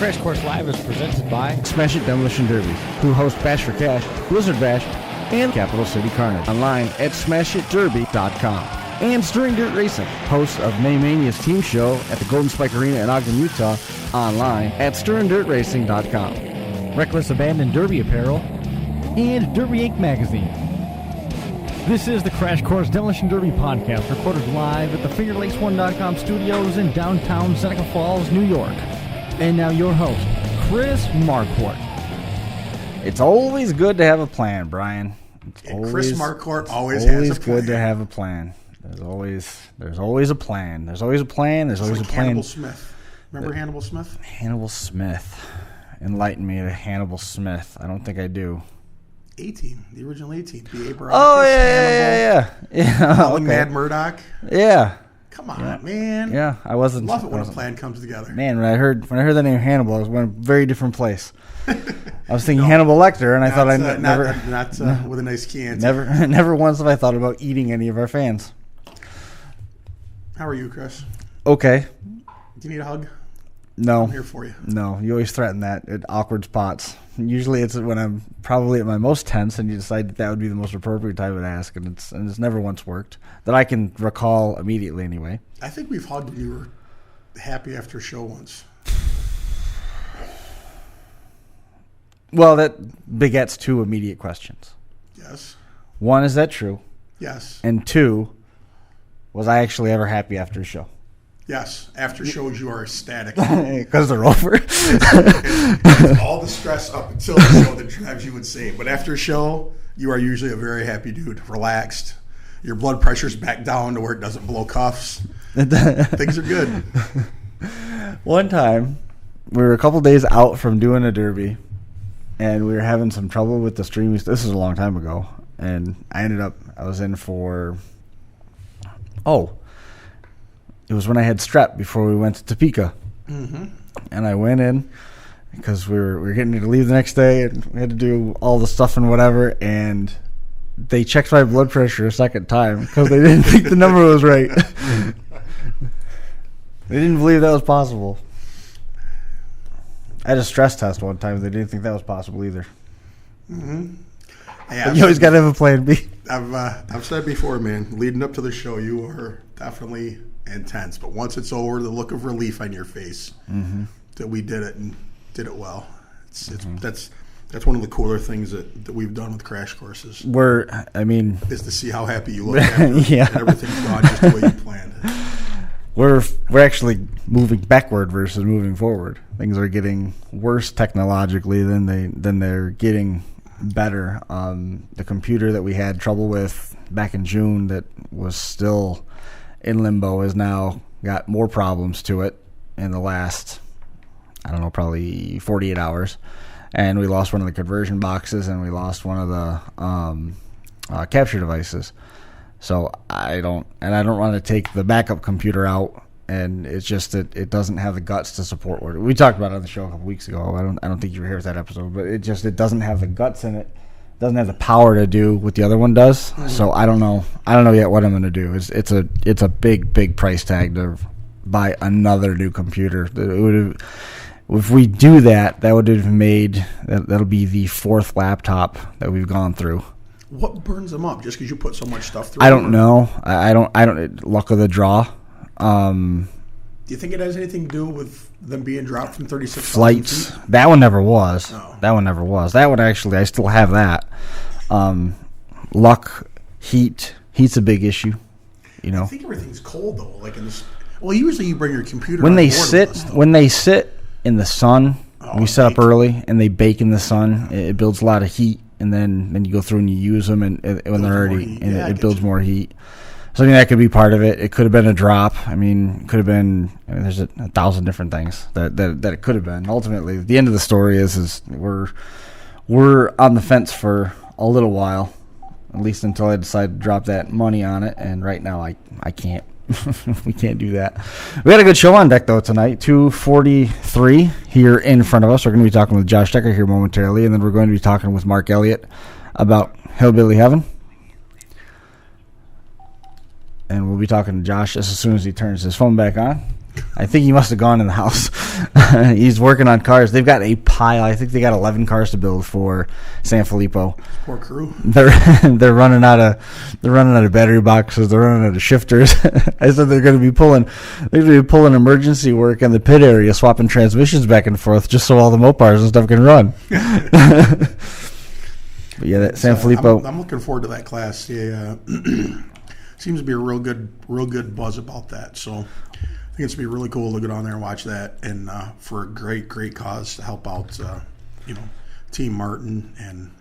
Crash Course Live is presented by Smash It Demolition Derby, who host Bash for Cash, Blizzard Bash, and Capital City Carnage. Online at smashitderby.com. And Stirring Dirt Racing, host of May Mania's team show at the Golden Spike Arena in Ogden, Utah. Online at stirringdirtracing.com. Reckless Abandon Derby Apparel and Derby Inc. Magazine. This is the Crash Course Demolition Derby podcast, recorded live at the FingerLakes1.com studios in downtown Seneca Falls, New York. And now your host, Chris Marquardt. It's always good to have a plan, Brian. Chris Marquardt always has a plan. Good to have a plan. There's always a plan. There's always a plan. There's always a plan. Hannibal Smith. Remember Hannibal Smith? Hannibal Smith. Enlighten me to Hannibal Smith. I don't think I do. A-Team, the original A-Team. B.A. Baracus, Oh, yeah. Okay. Mad Murdoch. Yeah. Come on, man. Yeah, I wasn't. Love it when a plan comes together. Man, when I heard the name Hannibal, I was in a very different place. I was thinking Hannibal Lecter, and I thought not with a nice Chianti. Never once have I thought about eating any of our fans. How are you, Chris? Okay. Do you need a hug? No. I'm here for you. No, you always threaten that at awkward spots. Usually it's when I'm probably at my most tense and you decide that would be the most appropriate time to ask, and it's never once worked. That I can recall immediately anyway. I think we've hugged when you were happy after a show once. Well, that begets two immediate questions. Yes. One, is that true? Yes. And two, was I actually ever happy after a show? Yes. After shows, you are ecstatic. Because they're over. It's all the stress up until the show that drives you insane. But after a show, you are usually a very happy dude, relaxed. Your blood pressure's back down to where it doesn't blow cuffs. Things are good. One time, we were a couple days out from doing a derby, and we were having some trouble with the stream. This is a long time ago. And I was in for... it was when I had strep before we went to Topeka. Mm-hmm. And I went in because we were getting ready to leave the next day, and we had to do all the stuff and whatever, and they checked my blood pressure a second time because they didn't think the number was right. They didn't believe that was possible. I had a stress test one time. They didn't think that was possible either. Mm-hmm. But you always got to have a plan B. I've said before, man, leading up to the show, you are definitely intense. But once it's over, the look of relief on your face that we did it and did it well. That's one of the cooler things that we've done with crash courses. Is to see how happy you look after yeah. and everything's gone just the way you planned. We're actually moving backward versus moving forward. Things are getting worse technologically than they're getting better. The computer that we had trouble with back in June that was still in limbo has now got more problems to it in the last, probably 48 hours. And we lost one of the conversion boxes, and we lost one of the capture devices. So I don't want to take the backup computer out, and it's just that it doesn't have the guts to support what we talked about on the show a couple weeks ago. I don't think you were here with that episode, but it doesn't have the guts in it. It doesn't have the power to do what the other one does. So I don't know yet what I'm going to do. It's a big price tag to buy another new computer. If we do that, that'll be the fourth laptop that we've gone through. What burns them up? Just because you put so much stuff through? I don't know. I don't. Luck of the draw. Do you think it has anything to do with them being dropped from 36 flights? feet? That one never was. No. That one never was. That one actually, I still have that. Luck, heat's a big issue. I think everything's cold though. Like in this. Well, usually you bring your computer when on they board sit with us, when they sit in the sun. We set up bake. early and they bake in the sun. It builds a lot of heat, and then you go through and you use them, and when they're already, and it builds more heat. So I mean that could be part of it. It could have been a drop. It could have been. There's a thousand different things that it could have been. Ultimately, the end of the story is we're on the fence for a little while, at least until I decide to drop that money on it. And right now, I can't. We can't do that. We got a good show on deck though tonight. 2:43 here in front of us. We're going to be talking with Josh Decker here momentarily, and then we're going to be talking with Mark Elliott about Hillbilly Heaven. And we'll be talking to Josh just as soon as he turns his phone back on. I think he must have gone in the house. He's working on cars. They've got a pile. I think they got 11 cars to build for SanFilippo. Poor crew. They're running out of battery boxes. They're running out of shifters. I said they're going to be pulling emergency work in the pit area, swapping transmissions back and forth, just so all the Mopars and stuff can run. But yeah, that SanFilippo. I'm looking forward to that class. Yeah, seems to be a real good buzz about that. So I think it's gonna be really cool to get on there and watch that, and for a great cause to help out, Team Martin and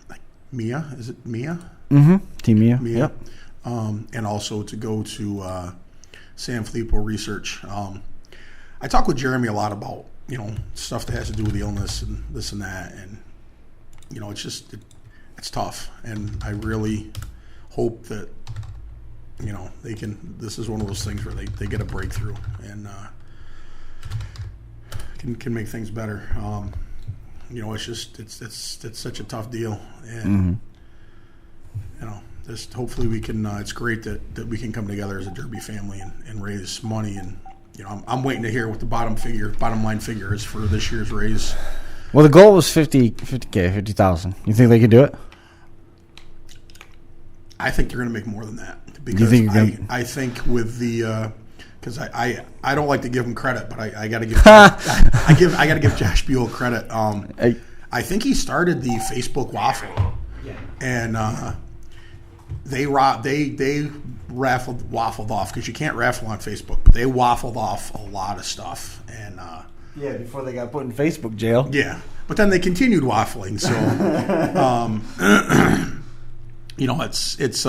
Mia. Is it Mia? Mm-hmm. Team Mia. Yep. And also to go to SanFilippo Research. I talk with Jeremy a lot about stuff that has to do with the illness and this and that, and it's tough, and I really hope that they can. This is one of those things where they get a breakthrough and can make things better. It's such a tough deal, and just hopefully we can. It's great that we can come together as a Derby family and raise money, and I'm waiting to hear what the bottom line figure is for this year's raise. Well, the goal was 50,000. You think they could do it? I think they're going to make more than that, because I think with the because I don't like to give him credit, but I got to give I got to give Josh Buell credit. I think he started the Facebook waffle, and they waffled off, because you can't raffle on Facebook, but they waffled off a lot of stuff, and before they got put in Facebook jail. Yeah, but then they continued waffling, so it's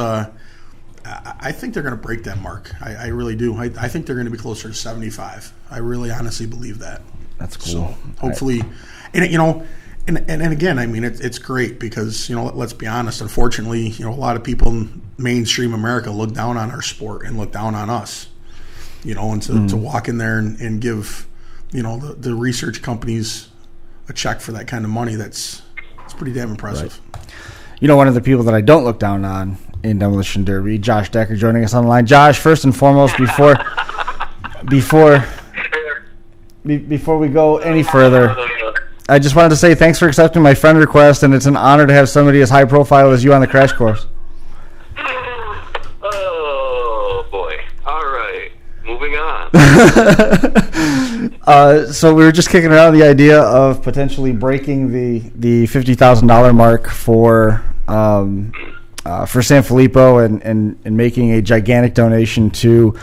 I think they're going to break that mark. I really do. I think they're going to be closer to 75. I really honestly believe that. That's cool. So hopefully, and again, I mean, it's great, because let's be honest. Unfortunately, a lot of people in mainstream America look down on our sport and look down on us. And to walk in there and give the research companies a check for that kind of money, it's pretty damn impressive. Right. One of the people that I don't look down on in Demolition Derby, Josh Decker, joining us on the line. Josh, first and foremost, before we go any further, I just wanted to say thanks for accepting my friend request, and it's an honor to have somebody as high profile as you on the crash course. Oh boy! All right, moving on. So we were just kicking around the idea of potentially breaking the $50,000 mark for SanFilippo and making a gigantic donation to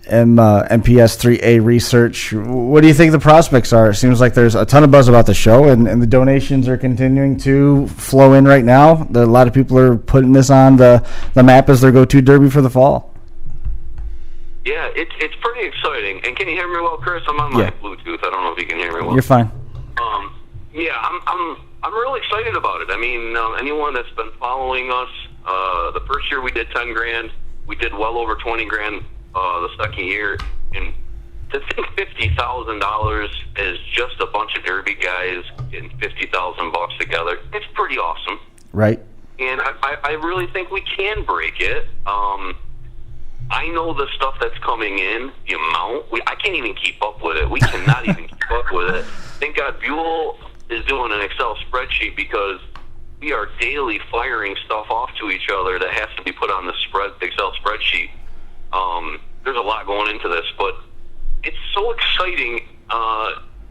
MPSIIIa research. What do you think the prospects are? It seems like there's a ton of buzz about the show, and the donations are continuing to flow in right now. A lot of people are putting this on the map as their go-to derby for the fall. Yeah, it's pretty exciting. And can you hear me well, Chris? I'm on my Bluetooth. I don't know if you can hear me well. You're fine. I'm really excited about it. I mean, anyone that's been following us, the first year we did $10,000, we did well over $20,000 the second year, and to think $50,000 is just a bunch of derby guys getting $50,000 together, it's pretty awesome. Right. And I really think we can break it. I know the stuff that's coming in, the amount, I can't even keep up with it. We cannot even keep up with it. Thank God Buell is doing an Excel spreadsheet, because we are daily firing stuff off to each other that has to be put on the Excel spreadsheet. There's a lot going into this, but it's so exciting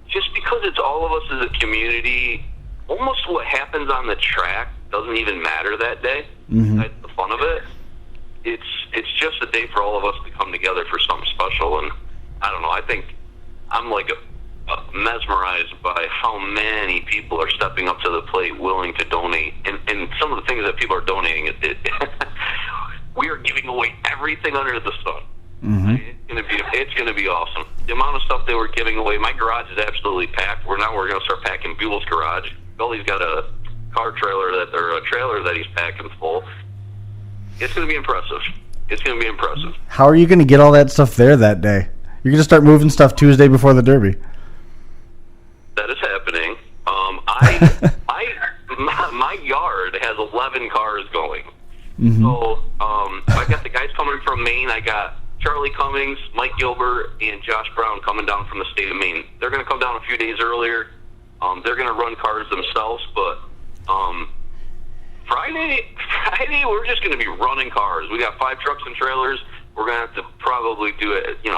just because it's all of us as a community. Almost what happens on the track doesn't even matter that day. Mm-hmm. That's the fun of it. It's just a day for all of us to come together for something special, and I don't know. I think I'm like mesmerized by how many people are stepping up to the plate, willing to donate, and some of the things that people are donating. We are giving away everything under the sun. Mm-hmm. It's gonna be awesome. The amount of stuff they were giving away. My garage is absolutely packed. We're gonna start packing Buell's garage. Billy's got a trailer that he's packing full. It's gonna be impressive. How are you gonna get all that stuff there that day? You're gonna start moving stuff Tuesday before the Derby. That is happening. My yard has 11 cars going. Mm-hmm. So I got the guys coming from Maine. I got Charlie Cummings, Mike Gilbert, and Josh Brown coming down from the state of Maine. They're going to come down a few days earlier. They're going to run cars themselves, but Friday, we're just going to be running cars. We got 5 trucks and trailers. We're going to have to probably do it, 2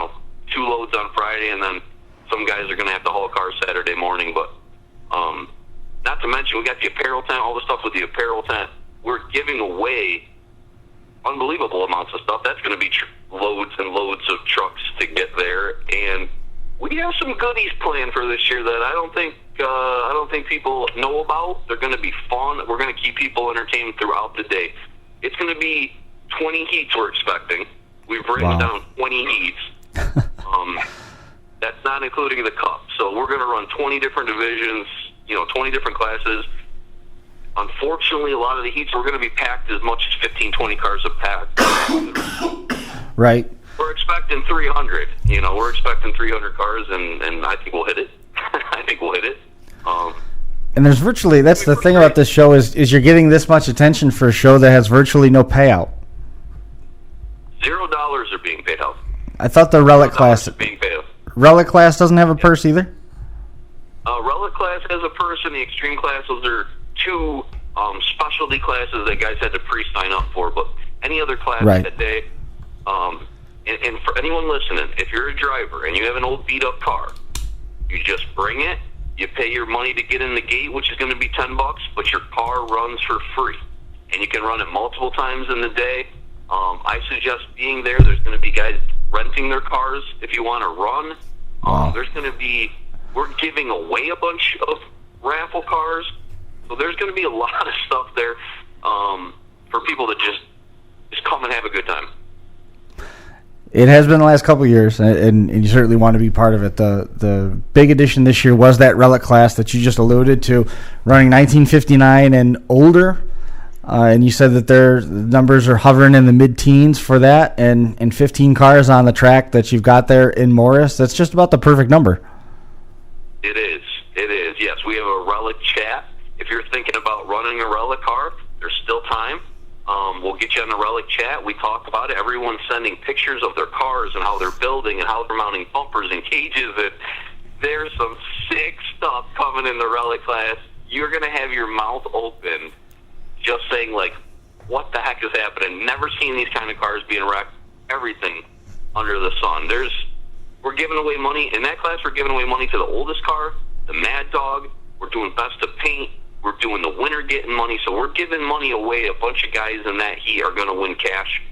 loads on Friday, and then some guys are going to have to haul cars Saturday morning. But not to mention, we got the apparel tent, all the stuff with the apparel tent. We're giving away unbelievable amounts of stuff. That's going to be loads and loads of trucks to get there, and we have some goodies planned for this year that I don't think people know about. They're going to be fun. We're going to keep people entertained throughout the day. It's going to be 20 heats we're expecting. We've written down 20 heats. That's not including the cup. So we're going to run 20 different divisions, 20 different classes. Unfortunately, a lot of the heats are going to be packed as much as 15, 20 cars are packed. Right. We're expecting 300. We're expecting 300 cars, and I think we'll hit it. And there's virtually, that's the thing about this show is you're getting this much attention for a show that has virtually no payout. $0 are being paid out. I thought the Relic class being paid out. Relic class doesn't have a purse either? Relic class has a purse, and the extreme class, those are 2 specialty classes that guys had to pre-sign up for. But any other class that day, and for anyone listening, if you're a driver and you have an old beat-up car, you just bring it. You pay your money to get in the gate, which is going to be $10, but your car runs for free, and you can run it multiple times in the day. I suggest being there. There's going to be guys renting their cars if you want to run. There's going to be, we're giving away a bunch of raffle cars, so there's going to be a lot of stuff there for people to just come and have a good time. It has been the last couple of years, and you certainly want to be part of it. The big addition this year was that Relic class that you just alluded to, running 1959 and older. And you said that their numbers are hovering in the mid-teens for that, and 15 cars on the track that you've got there in Morris. That's just about the perfect number. It is. Yes, we have a Relic chat. If you're thinking about running a Relic car, there's still time. We'll get you on the Relic chat. We talk about it. Everyone's sending pictures of their cars and how they're building and how they're mounting bumpers and cages. And there's some sick stuff coming in the Relic class. You're going to have your mouth open just saying, what the heck is happening? Never seen these kind of cars being wrecked. Everything under the sun. We're giving away money. In that class, we're giving away money to the oldest car, the Mad Dog. We're doing best of paint. We're doing the winner getting money. So we're giving money away. A bunch of guys in that heat are going to win cash,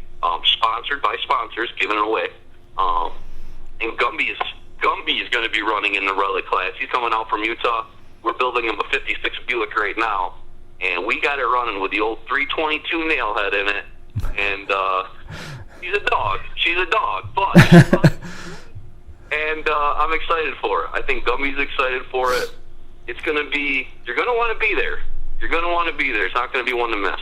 sponsored by sponsors, giving it away. And Gumby is going to be running in the Relic class. He's coming out from Utah. We're building him a 56 Buick right now. And we got it running with the old 322 nailhead in it. And she's a dog. But and I'm excited for it. I think Gumby's excited for it. It's going to be, you're going to want to be there. It's not going to be one to miss.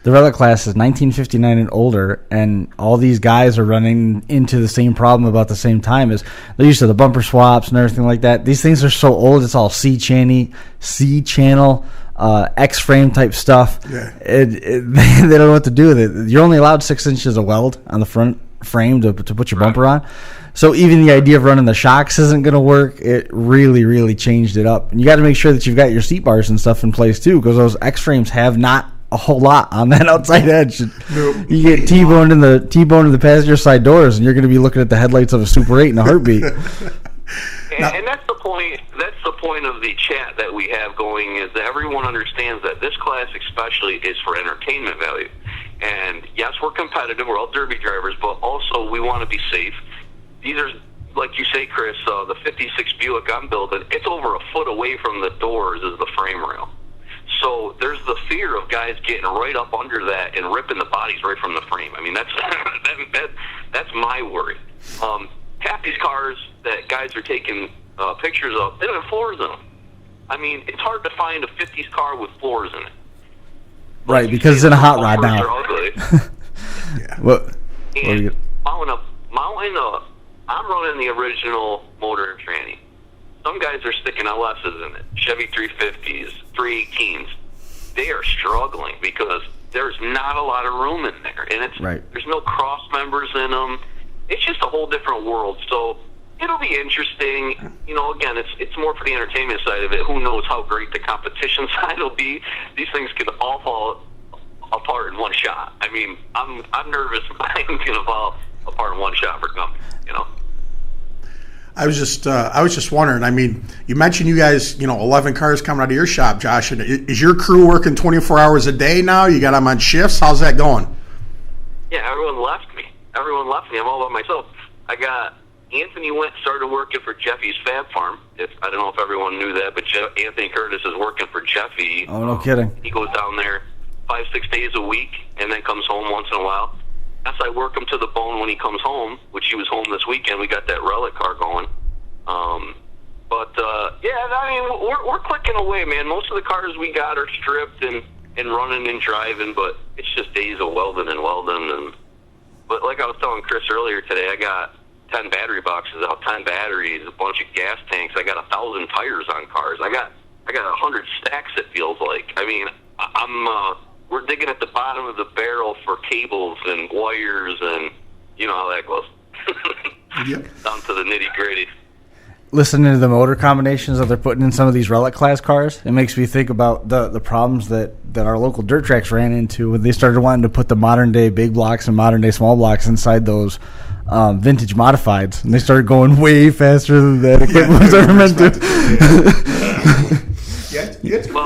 The Relic class is 1959 and older, and all these guys are running into the same problem about the same time. As they're used to the bumper swaps and everything like that. These things are so old. It's all C-channel, X-frame type stuff. Yeah. They don't know what to do with it. You're only allowed 6 inches of weld on the front frame to put your bumper on. So even the idea of running the shocks isn't going to work. It really, really changed it up. And you got to make sure that you've got your seat bars and stuff in place too, because those X-frames have not a whole lot on that outside edge. Nope. You get T-boned in the passenger side doors, and you're going to be looking at the headlights of a Super 8 in a heartbeat. And that's the point. That's the point of the chat that we have going, is that everyone understands that this class especially is for entertainment value. And yes, we're competitive. We're all derby drivers, but also we want to be safe. These are, like you say, Chris, the 56 Buick I'm building, it's over a foot away from the doors is the frame rail. So there's the fear of guys getting right up under that and ripping the bodies right from the frame. I mean, that's my worry. Half these cars that guys are taking pictures of, they don't have floors in them. I mean, it's hard to find a 50s car with floors in it. Right, because it's in a hot rod now. Are ugly. Yeah. I'm running the original motor and tranny. Some guys are sticking LS's in it, Chevy 350s, 318s. They are struggling because there's not a lot of room in there, and there's no cross members in them. it's just a whole different world. So it'll be interesting. Again, it's more for the entertainment side of it. Who knows how great the competition side will be? These things could all fall apart in one shot. I mean, I'm nervous mine's going to fall apart in one shot for company. I was just wondering. I mean, you mentioned you guys, 11 cars coming out of your shop, Josh. And is your crew working 24 hours a day now? You got them on shifts? How's that going? Yeah, everyone left me. I'm all by myself. I got Anthony started working for Jeffy's Fab Farm. I don't know if everyone knew that, but Anthony Curtis is working for Jeffy. Oh, no kidding. He goes down there 5-6 days a week and then comes home once in a while. As I work him to the bone when he comes home, which he was home this weekend. We got that Relic car going. We're clicking away, man. Most of the cars we got are stripped and running and driving, but it's just days of welding. But like I was telling Chris earlier today, I got 10 battery boxes out, 10 batteries, a bunch of gas tanks. I got 1,000 tires on cars. I got 100 stacks, it feels like. I mean, we're digging at the bottom of the barrel for cables and wires, and you know how that goes. Yep. Down to the nitty-gritty. Listening to the motor combinations that they're putting in some of these Relic class cars, it makes me think about the problems that our local dirt tracks ran into when they started wanting to put the modern day big blocks and modern day small blocks inside those vintage modifieds, and they started going way faster than that equipment was ever meant to.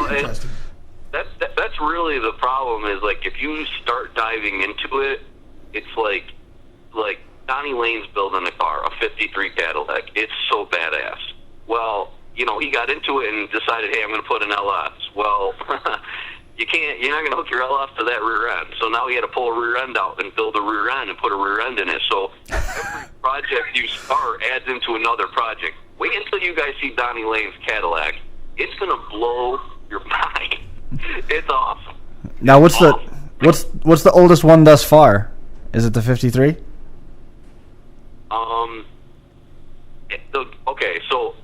Interesting. That's really the problem. Is like if you start diving into it, it's like Donnie Lane's building a car, a '53 Cadillac. It's so badass. Well, he got into it and decided, hey, I'm going to put an LS. Well, you're not going to hook your LS to that rear end. So now he had to pull a rear end out and build a rear end and put a rear end in it. So every project you start adds into another project. Wait until you guys see Donnie Lane's Cadillac. It's going to blow your mind. It's awesome. Now, what's the oldest one thus far? Is it the 53? Okay, so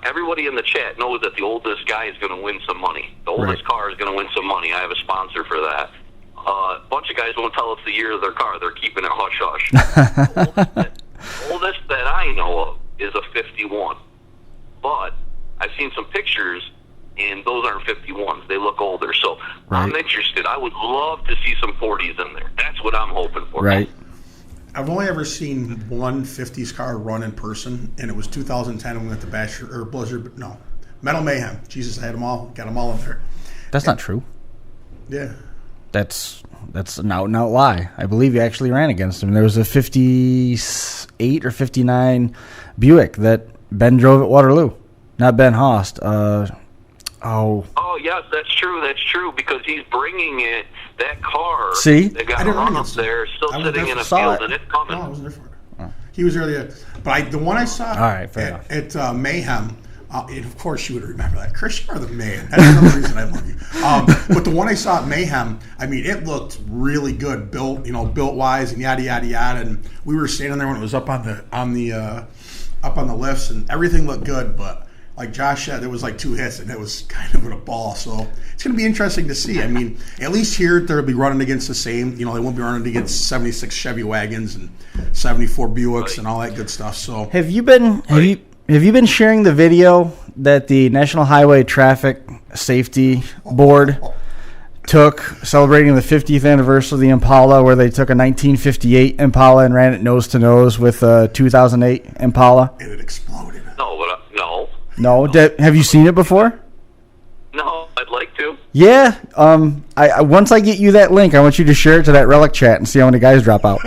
everybody in the chat knows that the oldest guy is going to win some money. The oldest car is going to win some money. I have a sponsor for that. A bunch of guys won't tell us the year of their car. They're keeping it hush-hush. The oldest that I know of is a 51. But I've seen some pictures, and those aren't 51s. They look older. So I'm interested. I would love to see some 40s in there. That's what I'm hoping for. Right. I've only ever seen one 50s car run in person, and it was 2010 when we went to Metal Mayhem. Jesus, I had them all, got them all in there. That's not true. Yeah. That's an out-and-out lie. I believe you actually ran against him. There was a 58 or 59 Buick that Ben drove at Waterloo. Not Ben Host. Oh, yes, that's true, because he's bringing it, that car. See? They got a run up there, still sitting in a field, and it's coming. No, I wasn't there for it. He was earlier. But the one I saw at Mayhem, and of course you would remember that. Chris, you are the man. That's another reason I love you. But the one I saw at Mayhem, I mean, it looked really good, built-wise and yada, yada, yada. And we were standing there when it was up on the lifts, and everything looked good, but like Josh said, there was like 2 hits, and it was kind of a ball. So it's going to be interesting to see. I mean, at least here they'll be running against the same. They won't be running against 76 Chevy wagons and 74 Buicks and all that good stuff. So have you been sharing the video that the National Highway Traffic Safety Board took celebrating the 50th anniversary of the Impala, where they took a 1958 Impala and ran it nose to nose with a 2008 Impala? And it exploded. No, have you seen it before? No, I'd like to. Yeah. I once I get you that link, I want you to share it to that Relic chat and see how many guys drop out.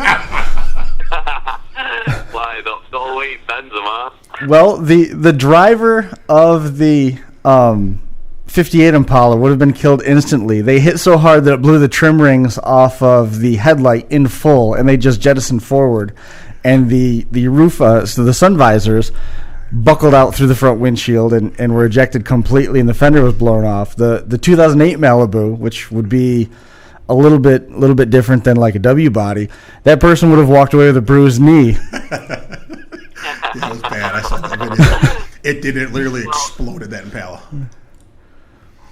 Why? The 08 Benzema? Well, the driver of the 58 Impala would have been killed instantly. They hit so hard that it blew the trim rings off of the headlight in full, and they just jettisoned forward. And the roof, so the sun visors, buckled out through the front windshield and were ejected completely, and the fender was blown off. The 2008 Malibu, which would be a little bit different than like a W body, that person would have walked away with a bruised knee. That was bad. I saw that video. It literally exploded, that Impala.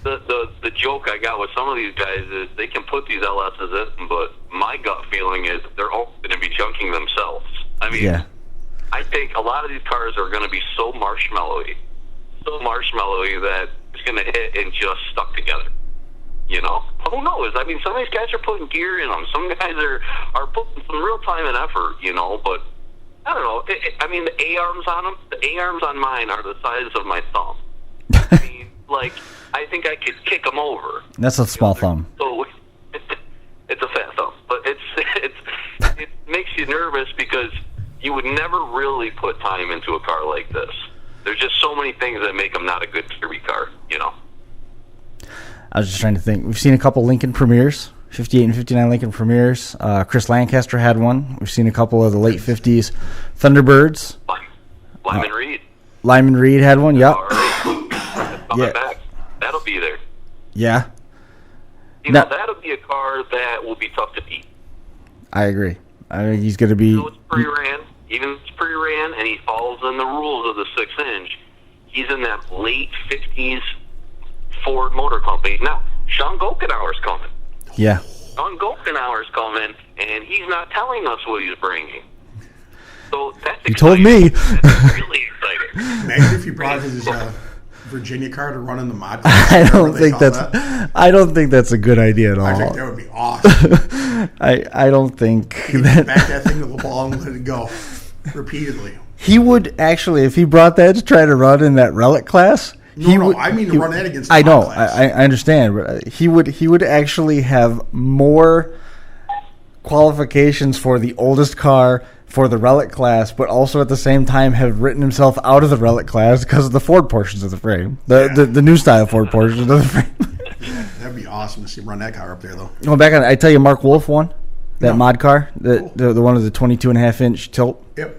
The joke I got with some of these guys is they can put these LSs in, but my gut feeling is they're all going to be junking themselves. I mean, Yeah. I think a lot of these cars are going to be so marshmallowy that it's going to hit and just stuck together. You know, who knows? I mean, some of these guys are putting gear in them. Some guys are putting some real time and effort, you know, but I don't know. I mean, the A-arms on them, the A-arms on mine are the size of my thumb. I mean, like, I think I could kick them over. That's a small thumb. So it's a fat thumb, but it makes you nervous because you would never really put time into a car like this. There's just so many things that make them not a good derby car, you know. I was just trying to think. We've seen a couple Lincoln Premiers, 58 and 59 Lincoln Premiers. Chris Lancaster had one. We've seen a couple of the late 50s Thunderbirds. Lyman Reed. Lyman Reed had one, yep. All right. Coming back. That'll be there. Yeah. You know, that'll be a car that will be tough to beat. I agree. I mean, he's going to be... Even if it's pre-ran, and he follows in the rules of the 6-inch, he's in that late 50s Ford Motor Company. Now, Sean Golkenauer's coming. Yeah. Sean Golkenauer's coming, and he's not telling us what he's bringing. So that's exciting. You told me. That's really exciting. Imagine if he brought his Virginia car to run in the mod. I don't think that's a good idea at all. I think that would be awesome. I don't think that back that thing to the ball and let it go repeatedly. He would actually, if he brought that to try to run in that Relic class. I mean to run that against. I know. I understand. But he would actually have more qualifications for the oldest car for the Relic class, but also at the same time have written himself out of the Relic class because of the Ford portions of the frame, the new style Ford portions of the frame. Yeah, that'd be awesome to see him run that car up there, though. Going back on, I tell you, Mark Wolf won that mod car, the one with the 22.5-inch tilt. Yep.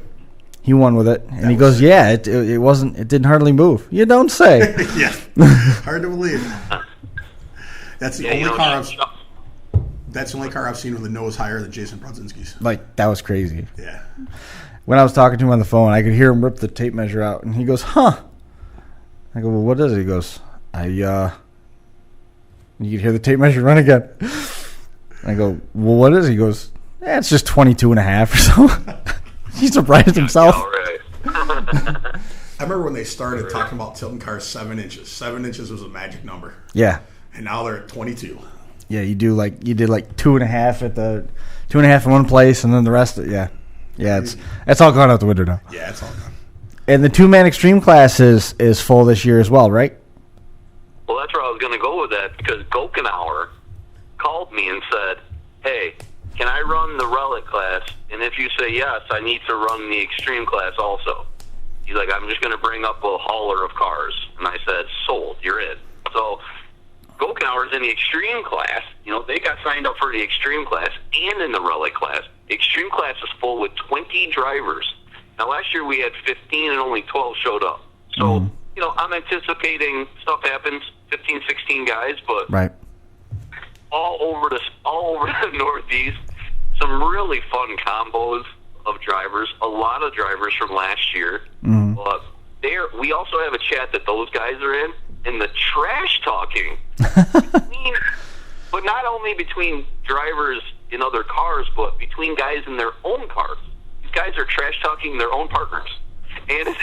He won with it, and he goes, "Yeah, it didn't hardly move." You don't say. Yeah, hard to believe. That's the only car That's the only car I've seen with the nose higher than Jason Brodzinski's. Like, that was crazy. Yeah. When I was talking to him on the phone, I could hear him rip the tape measure out, and he goes, "Huh." I go, "Well, what is it?" He goes, you could hear the tape measure run again. I go, "Well, what is it?" He goes, "It's just 22.5 or so." He surprised himself. All right. I remember when they started talking about tilting cars 7 inches. 7 inches was a magic number. Yeah. And now they're at 22. Yeah, you did like 2.5 at the 2.5 in one place, and then the rest. It's all gone out the window now. Yeah, it's all gone. And the 2-man extreme class is full this year as well, right? Well, that's where I was going to go with that, because Golkenauer called me and said, "Hey, can I run the Relic class? And if you say yes, I need to run the extreme class also." He's like, "I'm just going to bring up a hauler of cars." And I said, "Sold, you're in." So Golkenauer's in the extreme class. You know, they got signed up for the extreme class and in the Relic class. The extreme class is full with 20 drivers. Now, last year we had 15 and only 12 showed up. So, you know, I'm anticipating stuff happens, 15, 16 guys, but right. all over the Northeast, some really fun combos of drivers. A lot of drivers from last year. But we also have a chat that those guys are in, and the trash talking but not only between drivers in other cars, but between guys in their own cars. These guys are trash talking their own partners, and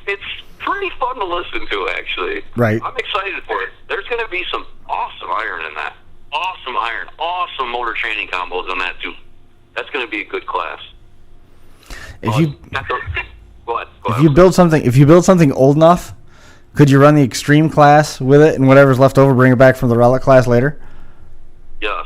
it's pretty fun to listen to, actually. Right. I'm excited for it. There's going to be some awesome iron in that. Awesome iron, awesome motor training combos on that too. That's going to be a good class. If you build build something old enough, could you run the extreme class with it, and whatever's left over, bring it back from the Relic class later? Yes.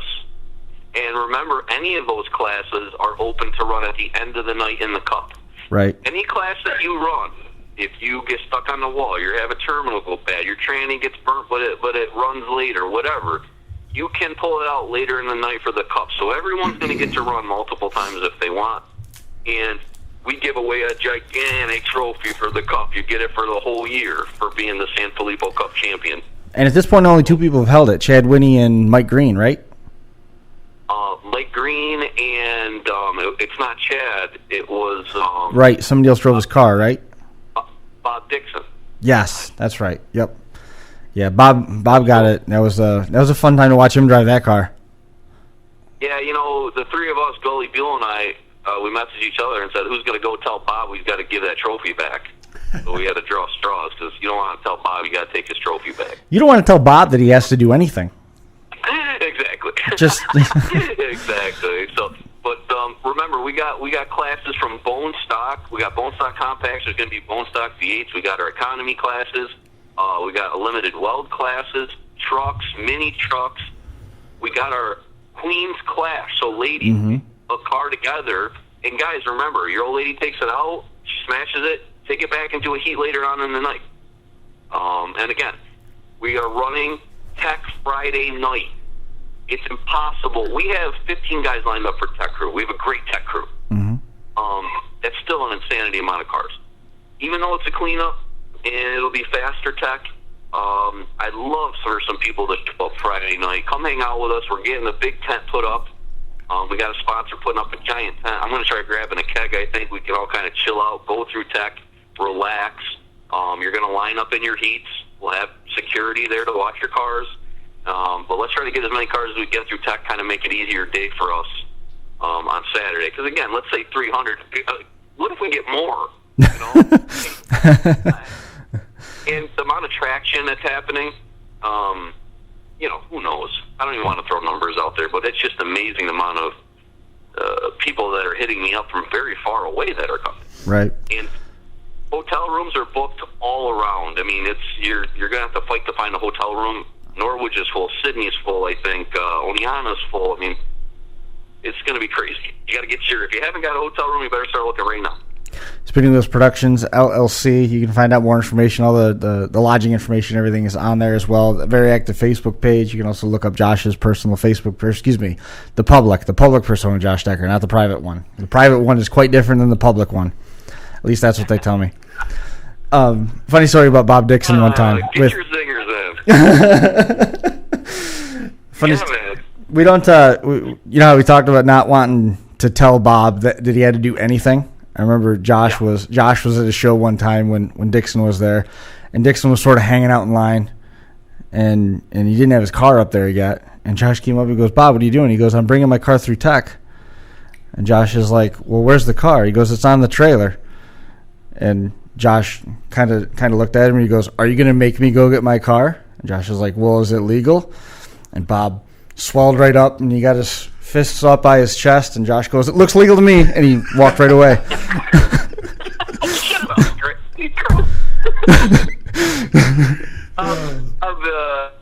And remember, any of those classes are open to run at the end of the night in the Cup. Right. Any class that you run, if you get stuck on the wall, you have a terminal go bad, your tranny gets burnt, but it runs later, whatever, you can pull it out later in the night for the Cup. So everyone's going to get to run multiple times if they want. And we give away a gigantic trophy for the Cup. You get it for the whole year for being the SanFilippo Cup champion. And at this point, only 2 people have held it, Chad Winnie and Mike Green, right? Mike Green and it's not Chad. It was... right, somebody else drove his car, right? Bob Dixon. Yes, that's right. Yep. Yeah, Bob got it. That was a fun time to watch him drive that car. Yeah, you know, the three of us, Gully Buell and I, we messaged each other and said, who's going to go tell Bob he's got to give that trophy back? So we had to draw straws because you don't want to tell Bob you got to take his trophy back. You don't want to tell Bob that he has to do anything. Exactly. Just exactly. So, but remember, we got classes from bone stock. We got bone stock compacts. There's going to be bone stock V8s. We got our economy classes. We got limited weld classes, trucks, mini trucks. We got our Queen's class. So, ladies, a car together. And guys, remember, your old lady takes it out, she smashes it, take it back into a heat later on in the night. And again, we are running Tech Friday night. It's impossible. We have 15 guys lined up for Tech Crew. We have a great Tech Crew. That's still an insanity amount of cars. Even though it's a cleanup and it'll be faster tech, I'd love for some people to show up Friday night. Come hang out with us. We're getting a big tent put up. We got a sponsor putting up a giant tent. I'm going to try grabbing a keg. I think we can all kind of chill out, go through tech, relax. You're going to line up in your heats. We'll have security there to watch your cars. But let's try to get as many cars as we get through tech, kind of make it easier day for us on Saturday. Because, again, let's say 300. What if we get more? You know? And the amount of traction that's happening, who knows? I don't even want to throw numbers out there, but it's just amazing the amount of people that are hitting me up from very far away that are coming. right. And hotel rooms are booked all around. I mean, you're going to have to fight to find a hotel room. Norwich is full. Sydney's full, I think. Oneana's full. I mean, it's going to be crazy. You got to get if you haven't got a hotel room, you better start looking right now. Speaking of those productions, LLC, you can find out more information. All the lodging information, everything is on there as well. A very active Facebook page. You can also look up Josh's personal Facebook, the public persona, Josh Decker, not the private one. The private one is quite different than the public one. At least that's what they tell me. Funny story about Bob Dixon one time. Get your zingers in. Funny man. We don't, you know how we talked about not wanting to tell Bob that he had to do anything? I remember Josh was at a show one time when Dixon was there, and Dixon was sort of hanging out in line, and he didn't have his car up there yet. And Josh came up and goes, "Bob, what are you doing?" He goes, "I'm bringing my car through tech." And Josh is like, "Well, where's the car?" He goes, "It's on the trailer." And Josh kind of looked at him and he goes, "Are you going to make me go get my car?" And Josh is like, "Well, is it legal?" And Bob swelled right up and he got his fists up by his chest, and Josh goes, "It looks legal to me," and he walked right away.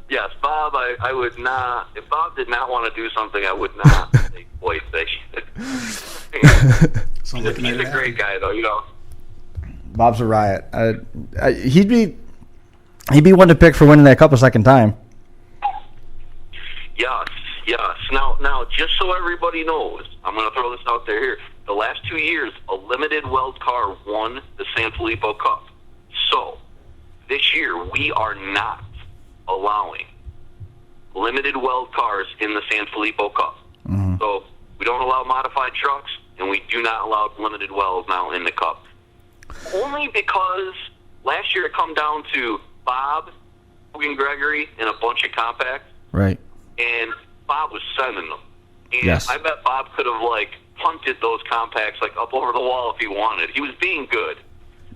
Yes, Bob, I would not. If Bob did not want to do something, I would not say, "Boy, they should." He's a great guy, though. You know, Bob's a riot. He'd be one to pick for winning that cup a second time. Yes. Now, just so everybody knows, I'm going to throw this out there here. The last 2 years, a limited weld car won the SanFilippo Cup. So, this year, we are not allowing limited weld cars in the SanFilippo Cup. Mm-hmm. So, we don't allow modified trucks, and we do not allow limited welds now in the Cup. Only because last year it come down to Bob, Hogan Gregory, and a bunch of compacts. Right. And Bob was sending them. And yes. I bet Bob could have, punted those compacts, up over the wall if he wanted. He was being good.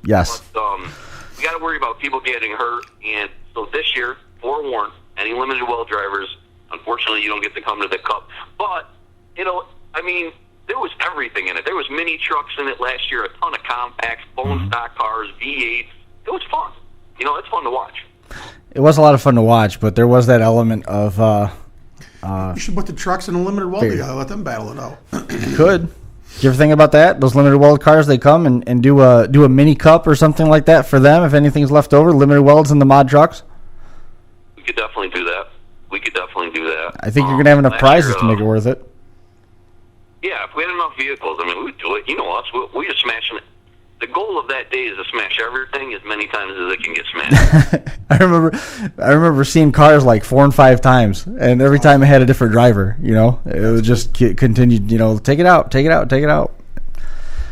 Yes. But we got to worry about people getting hurt. And so this year, forewarned, any limited weld drivers, unfortunately, you don't get to come to the Cup. But, there was everything in it. There was mini trucks in it last year, a ton of compacts, bone stock cars, V8s. It was fun. It's fun to watch. It was a lot of fun to watch, but there was that element of... you should put the trucks in a limited weld together. Let them battle it out. You could. Do you ever think about that? Those limited weld cars, they come and do a mini cup or something like that for them if anything's left over, limited welds in the mod trucks? We could definitely do that. I think you're going to have enough prizes to make it worth it. Yeah, if we had enough vehicles, we would do it. You know us. We're just smashing it. The goal of that day is to smash everything as many times as it can get smashed. I remember seeing cars 4 and 5 times, and every time it had a different driver. It would just continue. Take it out.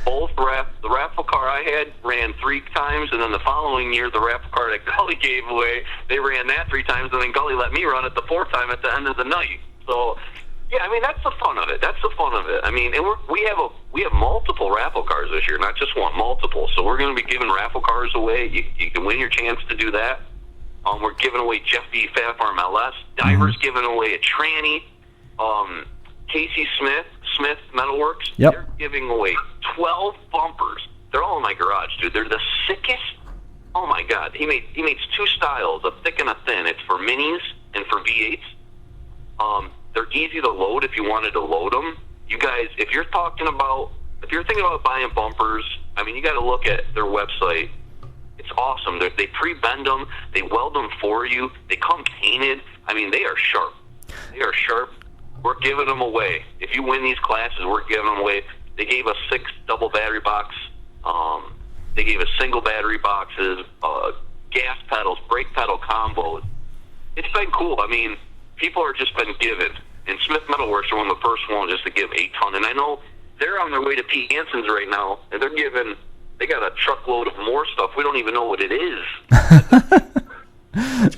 Both the Raffle car I had ran 3 times, and then the following year, the Raffle car that Gully gave away, they ran that 3 times, and then Gully let me run it the 4th time at the end of the night. So, Yeah, I mean, that's the fun of it. I mean, and we have multiple raffle cars this year, not just one, multiple. So we're going to be giving raffle cars away. You can win your chance to do that. We're giving away Jeff B. Fat Farm LS. Divers giving away a tranny. Casey Smith Metalworks. Yep. They're giving away 12 bumpers. They're all in my garage, dude. They're the sickest. Oh my God. He makes two styles, a thick and a thin. It's for minis and for V8s. They're easy to load if you wanted to load them. You guys, if you're thinking about buying bumpers, I mean, you got to look at their website. It's awesome. They pre-bend them. They weld them for you. They come painted. I mean, they are sharp. We're giving them away. If you win these classes, we're giving them away. They gave us 6 double battery box. They gave us single battery boxes, gas pedals, brake pedal combos. It's been cool. I mean, people are just been giving. And Smith Metalworks are one of the first ones just to give a ton. And I know they're on their way to Pete Hansen's right now, and they got a truckload of more stuff. We don't even know what it is. That's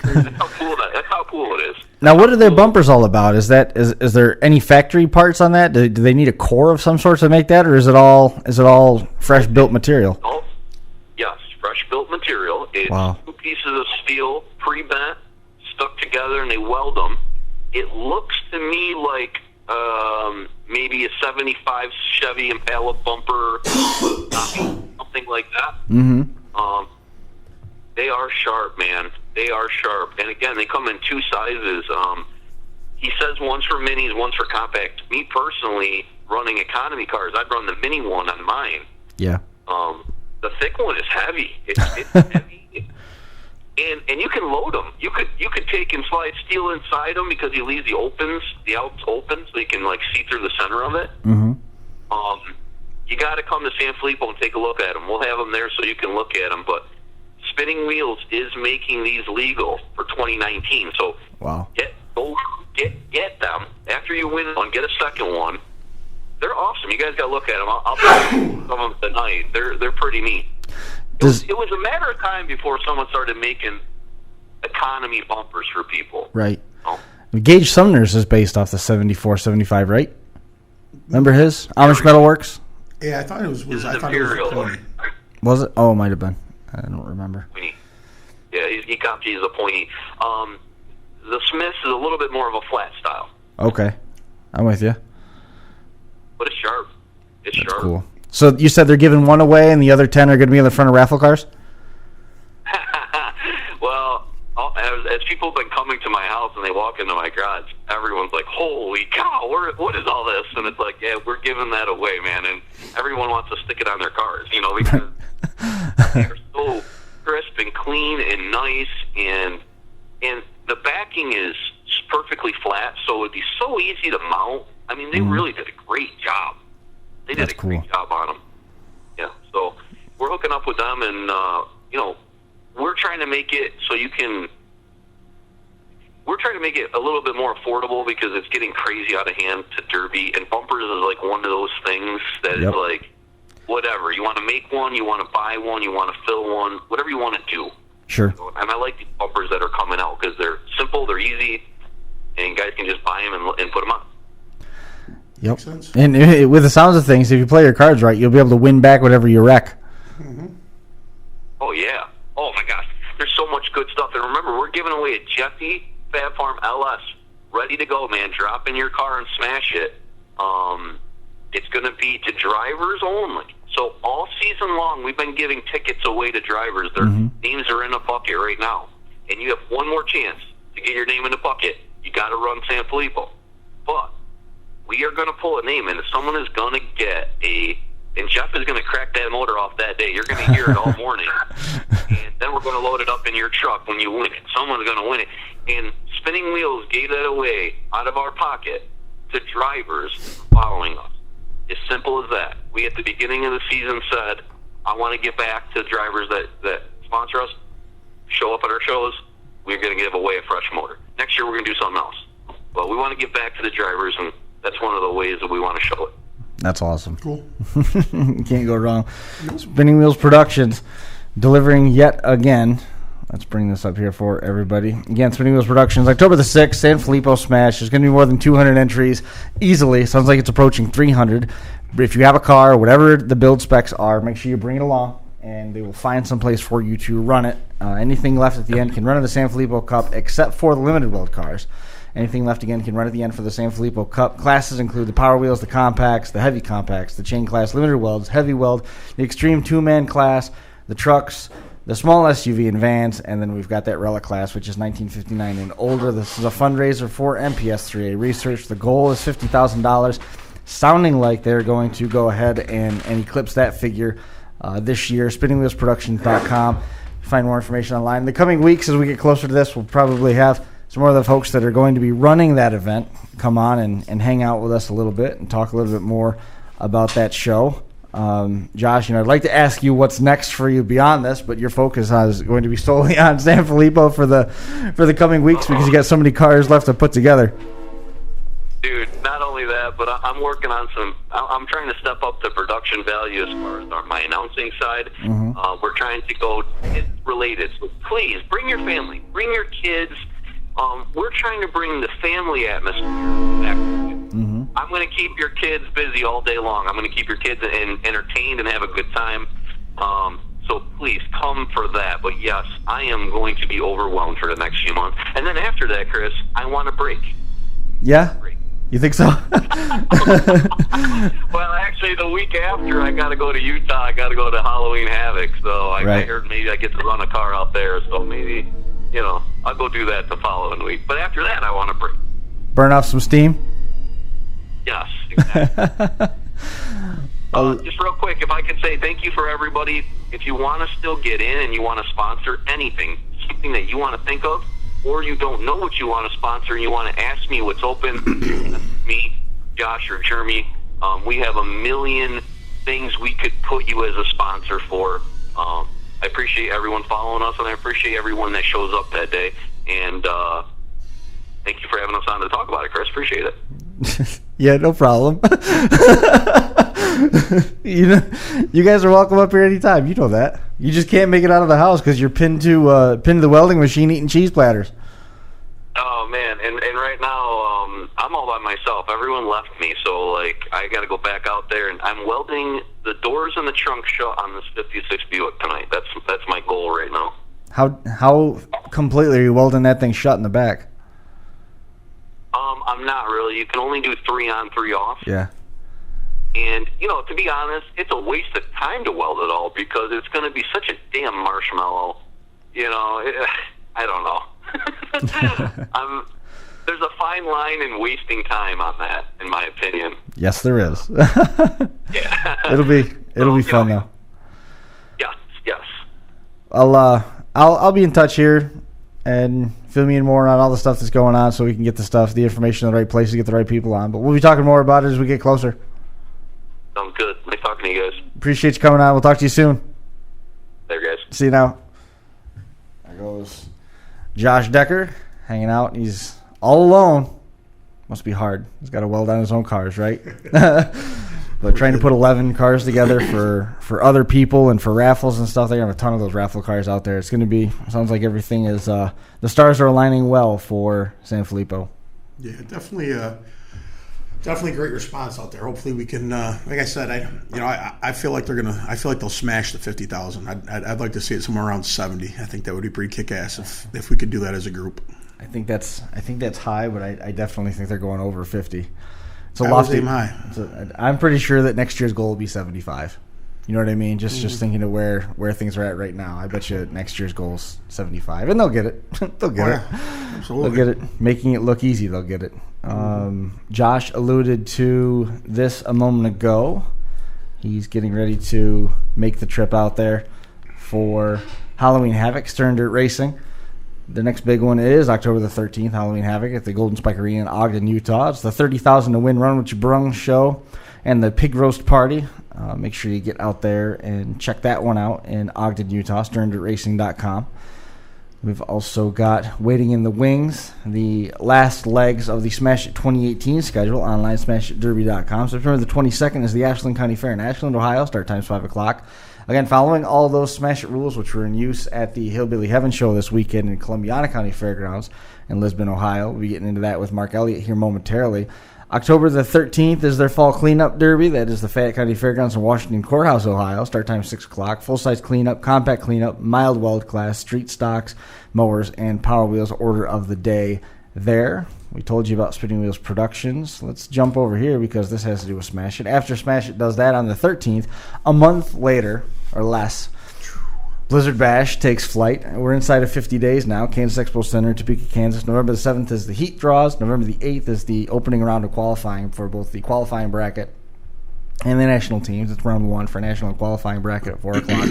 how cool it is. Now, what are their bumpers all about? Is there any factory parts on that? Do they need a core of some sort to make that, or is it all fresh built material? Oh, yes, fresh built material. It's 2 pieces of steel, pre-bent, stuck together, and they weld them. It looks to me like maybe a 75 Chevy Impala bumper, something like that. Mm-hmm. They are sharp, man. They are sharp. And again, they come in 2 sizes. He says one's for minis, one's for compact. Me personally, running economy cars, I'd run the mini one on mine. Yeah. The thick one is heavy. It's heavy. And you can load them. You could take and slide steel inside them because he leaves the outs open, so you can like see through the center of it. Mm-hmm. You got to come to SanFilippo and take a look at them. We'll have them there so you can look at them. But Spinning Wheels is making these legal for 2019. So get them after you win one. Get a second one. They're awesome. You guys got to look at them. I'll tell you some of them tonight. They're pretty neat. It was a matter of time before someone started making economy bumpers for people. Right. Oh. Gage Sumner's is based off the 74, 75, right? Remember his? Amish Metalworks? Yeah, I thought it was a pony. Was it? Oh, it might have been. I don't remember. Yeah, he copies a pointy. The Smith's is a little bit more of a flat style. Okay. I'm with you. But it's sharp. It's That's sharp. Cool. So you said they're giving one away and the other 10 are going to be in the front of raffle cars? Well, as people have been coming to my house and they walk into my garage, everyone's like, holy cow, what is all this? And it's like, yeah, we're giving that away, man. And everyone wants to stick it on their cars, because they're so crisp and clean and nice. And the backing is perfectly flat, so it'd be so easy to mount. I mean, they really did a great job. They did a great job on them. Yeah, so we're hooking up with them, and we're trying to make it so you can. We're trying to make it a little bit more affordable because it's getting crazy out of hand to derby, and bumpers is like one of those things that is like, whatever. You want to make one, you want to buy one, you want to fill one, whatever you want to do. Sure. And I like these bumpers that are coming out because they're simple, they're easy, and guys can just buy them and put them on. Yep. And with the sounds of things, if you play your cards right, you'll be able to win back whatever you wreck. Mm-hmm. Oh, yeah. Oh, my gosh. There's so much good stuff. And remember, we're giving away a Jeffy Fab Farm LS. Ready to go, man. Drop in your car and smash it. It's going to be to drivers only. So all season long, we've been giving tickets away to drivers. Their names are in a bucket right now. And you have one more chance to get your name in the bucket. You got to run SanFilippo. But we are going to pull a name, and someone is going to get and Jeff is going to crack that motor off that day. You're going to hear it all morning. And then we're going to load it up in your truck when you win it. Someone's going to win it. And Spinning Wheels gave that away out of our pocket to drivers following us. As simple as that. We, at the beginning of the season, said, I want to get back to drivers that sponsor us, show up at our shows. We're going to give away a fresh motor. Next year, we're going to do something else. But we want to give back to the drivers, and that's one of the ways that we want to show it. That's awesome. Cool. Can't go wrong. Spinning Wheels Productions delivering yet again Let's bring this up here for everybody. Again, Spinning Wheels Productions, October the 6th, SanFilippo Smash. There's going to be more than 200 entries easily. Sounds like it's approaching 300. But if you have a car, whatever the build specs are, make sure you bring it along, and they will find some place for you to run it. Anything left at the end can run in the SanFilippo Cup, except for the limited weld cars. Anything left again can run at the end for the SanFilippo Cup. Classes include the Power Wheels, the Compacts, the Heavy Compacts, the Chain Class Limited Welds, Heavy Weld, the Extreme 2-Man Class, the Trucks, the small SUV and vans, and then we've got that Relic class, which is 1959 and older. This is a fundraiser for MPSIIIa research. The goal is $50,000, sounding like they're going to go ahead and eclipse that figure this year. SpinningWheelsProductions.com. Find more information online. In the coming weeks, as we get closer to this, we'll probably have some more of the folks that are going to be running that event come on and hang out with us a little bit and talk a little bit more about that show. Josh, I'd like to ask you what's next for you beyond this, but your focus is going to be solely on SanFilippo for the coming weeks because you got so many cars left to put together. Dude, not only that, but I'm working on I'm trying to step up the production value as far as my announcing side. Mm-hmm. We're trying to go related. So please, bring your family, bring your kids. We're trying to bring the family atmosphere back. Mm-hmm. I'm going to keep your kids busy all day long. I'm going to keep your kids entertained and have a good time. So please come for that. But yes, I am going to be overwhelmed for the next few months. And then after that, Chris, I want a break. Yeah? You think so? Well, actually, the week after, I got to go to Utah. I got to go to Halloween Havoc. So I heard maybe I get to run a car out there. So maybe, I'll go do that the following week. But after that, I want a break. Burn off some steam? Yes, exactly. Just real quick, if I could say thank you for everybody. If you want to still get in and you want to sponsor anything, something that you want to think of, or you don't know what you want to sponsor and you want to ask me what's open, me, Josh, or Jeremy, we have a million things we could put you as a sponsor for. I appreciate everyone following us, and I appreciate everyone that shows up that day. And thank you for having us on to talk about it, Chris. Appreciate it. Yeah, no problem. You guys are welcome up here anytime. You know that. You just can't make it out of the house because you're pinned to the welding machine eating cheese platters. Oh man, and right now I'm all by myself. Everyone left me, so I got to go back out there, and I'm welding the doors and the trunk shut on this '56 Buick tonight. That's my goal right now. How completely are you welding that thing shut in the back? I'm not really. You can only do 3 on, 3 off. Yeah. And, to be honest, it's a waste of time to weld it all because it's going to be such a damn marshmallow. I don't know. There's a fine line in wasting time on that, in my opinion. Yes, there is. Yeah. It'll be fun, though. Yes. I'll be in touch here and fill me in more on all the stuff that's going on so we can get the information in the right place to get the right people on. But we'll be talking more about it as we get closer. Sounds good. Nice talking to you guys. Appreciate you coming on. We'll talk to you soon. There, guys. See you now. There goes Josh Decker hanging out. He's all alone. Must be hard. He's got to weld on his own cars, right? But trying to put 11 cars together for other people and for raffles and stuff. They have a ton of those raffle cars out there. It's going to be, sounds like everything is, the stars are aligning well for SanFilippo. Yeah, definitely great response out there. Hopefully we can, like I said, I feel like they'll smash the 50,000. I'd like to see it somewhere around 70. I think that would be pretty kick-ass if we could do that as a group. I think that's high, but I definitely think they're going over 50. It's a that lofty. Was high. I'm pretty sure that next year's goal will be 75. You know what I mean? Just thinking of where things are at right now. I bet you next year's goal is 75, and they'll get it. They'll get it. Absolutely. They'll get it. Making it look easy, they'll get it. Josh alluded to this a moment ago. He's getting ready to make the trip out there for Halloween Havoc, Stern Dirt Racing. The next big one is October the 13th, Halloween Havoc at the Golden Spike Arena in Ogden, Utah. It's the 30,000 to win Run With Your Brung show and the Pig Roast Party. Make sure you get out there and check that one out in Ogden, Utah, sterndirtracing.com. We've also got waiting in the wings the last legs of the Smash It 2018 schedule online, smashitderby.com. September the 22nd is the Ashland County Fair in Ashland, Ohio. Start time's 5 o'clock. Again, following all those Smash It rules, which were in use at the Hillbilly Heaven show this weekend in Columbiana County Fairgrounds in Lisbon, Ohio. We'll be getting into that with Mark Elliott here momentarily. October the 13th is their fall cleanup derby. That is the Fayette County Fairgrounds in Washington Courthouse, Ohio. Start time 6 o'clock. Full-size cleanup, compact cleanup, mild weld class, street stocks, mowers, and power wheels. Order of the day there. We told you about Spinning Wheels Productions. Let's jump over here because this has to do with Smash It. After Smash It does that on the 13th, a month later or less, Blizzard Bash takes flight. We're inside of 50 days now. Kansas Expo Center, Topeka, Kansas. November the 7th is the heat draws. November the 8th is the opening round of qualifying for both the qualifying bracket and the national teams. It's round 1 for national and qualifying bracket at 4 o'clock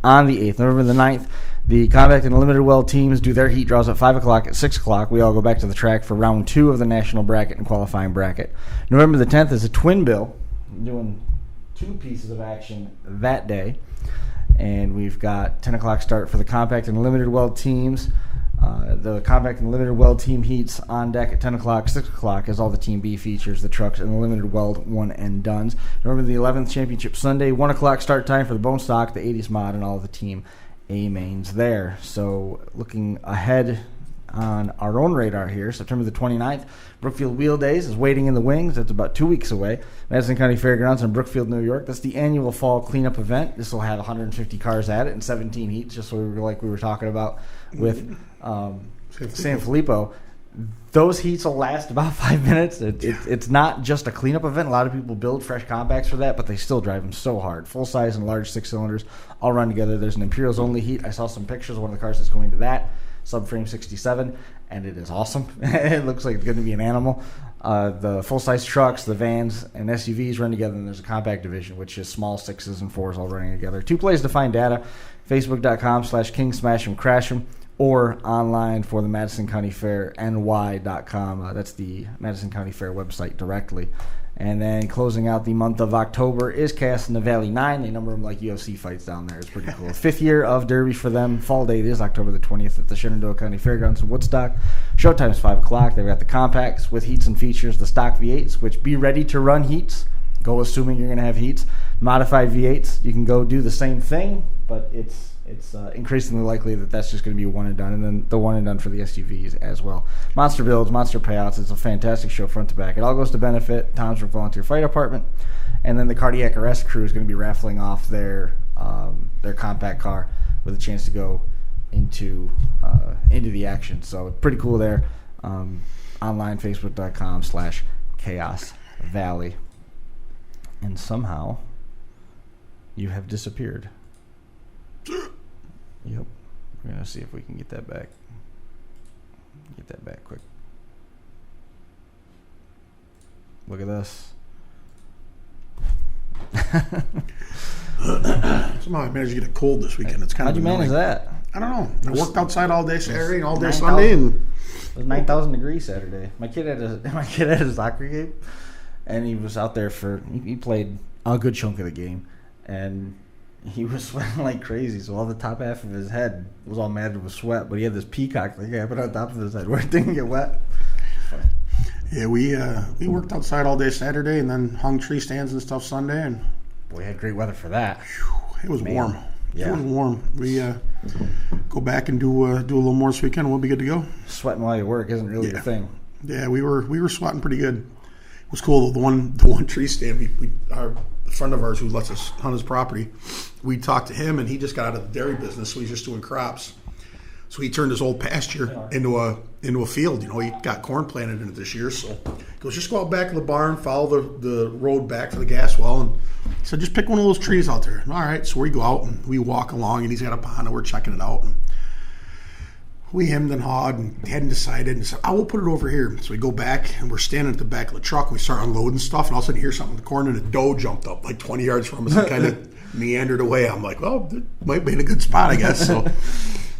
on the 8th. November the 9th, the compact and limited weld teams do their heat draws at 5 o'clock. At 6 o'clock, we all go back to the track for round 2 of the national bracket and qualifying bracket. November the 10th is a twin bill, doing 2 pieces of action that day. And we've got 10 o'clock start for the compact and limited weld teams. The compact and limited weld team heats on deck at 10 o'clock. 6 o'clock is all the Team B features, the trucks, and the limited weld one and dones. November the 11th, Championship Sunday. 1 o'clock start time for the bone stock, the 80s mod, and all of the Team A mains there. So looking ahead on our own radar here, September the 29th, Brookfield Wheel Days is waiting in the wings. That's about 2 weeks away. Madison County Fairgrounds in Brookfield, New York. That's the annual fall cleanup event. This will have 150 cars at it and 17 heats, just so we were talking about with SanFilippo. Those heats will last about 5 minutes. It's not just a cleanup event. A lot of people build fresh compacts for that, but they still drive them so hard. Full size and large 6-cylinders all run together. There's an Imperials only heat. I saw some pictures of one of the cars that's going to that. Subframe 67, and it is awesome. It looks like it's going to be an animal. The full-size trucks, the vans, and SUVs run together, and there's a compact division, which is small 6s and 4s all running together. 2 places to find data, facebook.com/KingsSmash'em, or online for the Madison County Fair, ny.com. That's the Madison County Fair website directly. And then closing out the month of October is Chaos in the Valley 9. They number them like UFC fights down there. It's pretty cool. 5th year of Derby for them. Fall date is October the 20th at the Shenandoah County Fairgrounds in Woodstock. Showtime is 5 o'clock. They've got the compacts with heats and features, the stock V8s, which be ready to run heats. Go assuming you're going to have heats. Modified V8s, you can go do the same thing, but it's increasingly likely that that's just going to be a one and done, and then the one and done for the SUVs as well. Monster builds, monster payouts. It's a fantastic show front to back. It all goes to benefit Tom's River Volunteer Fire Department, and then the Cardiac Arrest crew is going to be raffling off their compact car with a chance to go into the action. So pretty cool there. Online, facebook.com/Chaos Valley. And somehow you have disappeared. Yep. We're going to see if we can get that back. Get that back quick. Look at this. Somehow I managed to get a cold this weekend. It's kind How'd of you manage that? I don't know. I worked outside all day Saturday and all day Sunday. And it was 9,000 degrees Saturday. My kid had a soccer game, and he was out there he played a good chunk of the game, and he was sweating like crazy. So all the top half of his head was all matted with sweat, but he had this peacock thing I put on top of his head where it didn't get wet. Yeah, we worked outside all day Saturday and then hung tree stands and stuff Sunday, and we had great weather for that. It was warm. Yeah. It was warm. We go back and do a little more this weekend. We'll be good to go. Sweating while you work isn't really the thing. Yeah, we were sweating pretty good. It was cool. The one tree stand a friend of ours who lets us hunt his property, we talked to him, and he just got out of the dairy business, so he's just doing crops. So he turned his old pasture into a field. You know, he got corn planted in it this year. So he goes, just go out back of the barn, follow the road back to the gas well, and he said, just pick one of those trees out there. All right, so we go out and we walk along, and he's got a pond, and we're checking it out. And we hemmed and hawed and hadn't decided, and said, I will put it over here. So we go back, and we're standing at the back of the truck, and we start unloading stuff, and all of a sudden hear something in the corner, and a doe jumped up like 20 yards from us and kind of meandered away. I'm like, well, it might be in a good spot, I guess. So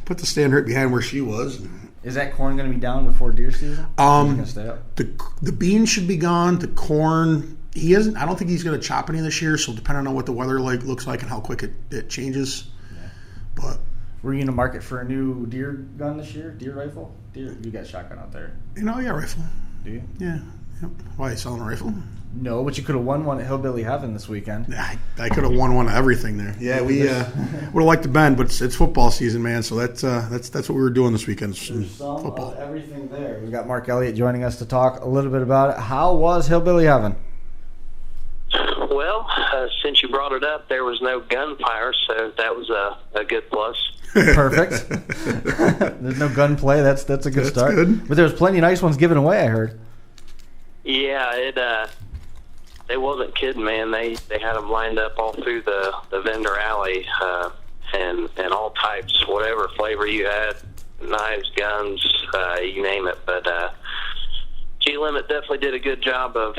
put the stand right behind where she was. Is that corn going to be down before deer season? Or is it going to stay up? The beans should be gone. The corn, he isn't. I don't think he's going to chop any this year. So depending on what the weather looks like and how quick it changes. Yeah. But were you in the market for a new deer gun this year? Deer rifle? You got shotgun out there? Yeah, rifle. Do you? Yeah. Yep. Why are you selling a rifle? No, but you could have won one at Hillbilly Heaven this weekend. I could have won one of everything there. Yeah, we would have liked to bend, but it's football season, man. So that's what we were doing this weekend. There's some football. of everything there. We've got Mark Elliott joining us to talk a little bit about it. How was Hillbilly Heaven? Well, since you brought it up, there was no gunfire, so that was a good plus. Perfect. There's no gunplay. That's a good start. Good. But there was plenty of nice ones given away, I heard. Yeah, they wasn't kidding, man. They had them lined up all through the vendor alley, and all types, whatever flavor you had, knives, guns, you name it. But G-Limit definitely did a good job of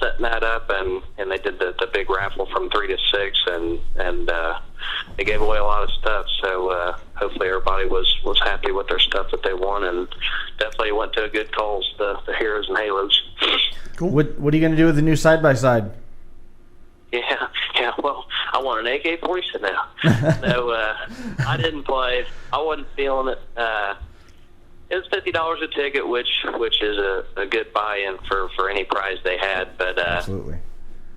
setting that up, and they did the big raffle from 3 to 6, and they gave away a lot of stuff. So hopefully everybody was happy with their stuff that they won, and definitely went to a good cause, the Heroes and Halos. Cool. What are you going to do with the new side-by-side? Yeah. Well, I want an AK-47 now. No, I didn't play. I wasn't feeling it. It was $50 a ticket, which is a good buy-in for any prize they had. But absolutely,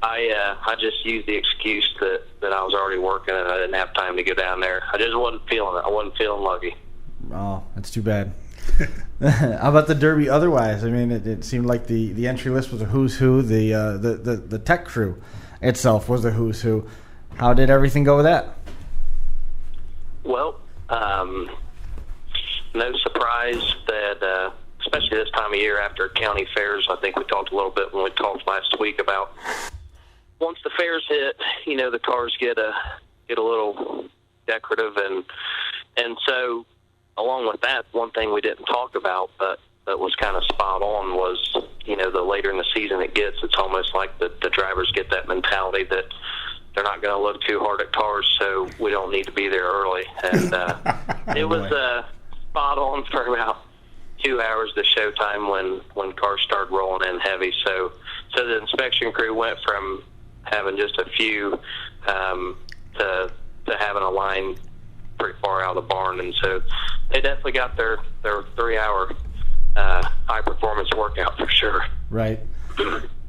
I just used the excuse that I was already working and I didn't have time to go down there. I just wasn't feeling it. I wasn't feeling lucky. Oh, that's too bad. How about the Derby otherwise? I mean, it seemed like the entry list was a who's who. The tech crew itself was a who's who. How did everything go with that? Well, no surprise that, especially this time of year after county fairs, I think we talked a little bit when we talked last week about once the fairs hit, the cars get a little decorative, and so along with that, one thing we didn't talk about, but that was kind of spot on was, the later in the season it gets, it's almost like the drivers get that mentality that they're not going to look too hard at cars, so we don't need to be there early. And it was spot on for about 2 hours to showtime when cars started rolling in heavy. So the inspection crew went from having just a few to having a line pretty far out of the barn, and so they definitely got their 3-hour high performance workout for sure. Right.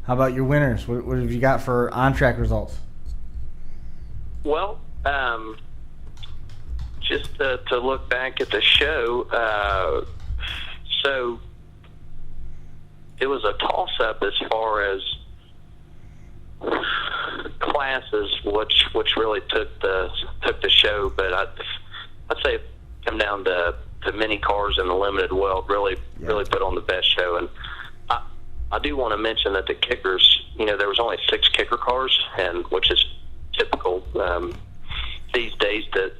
How about your winners? What have you got for on-track results? Well, just to look back at the show, so it was a toss-up as far as classes, which really took the show. But I'd say it come down to mini cars and the limited weld really put on the best show. And I do want to mention that the kickers, there was only 6 kicker cars, and which is typical these days that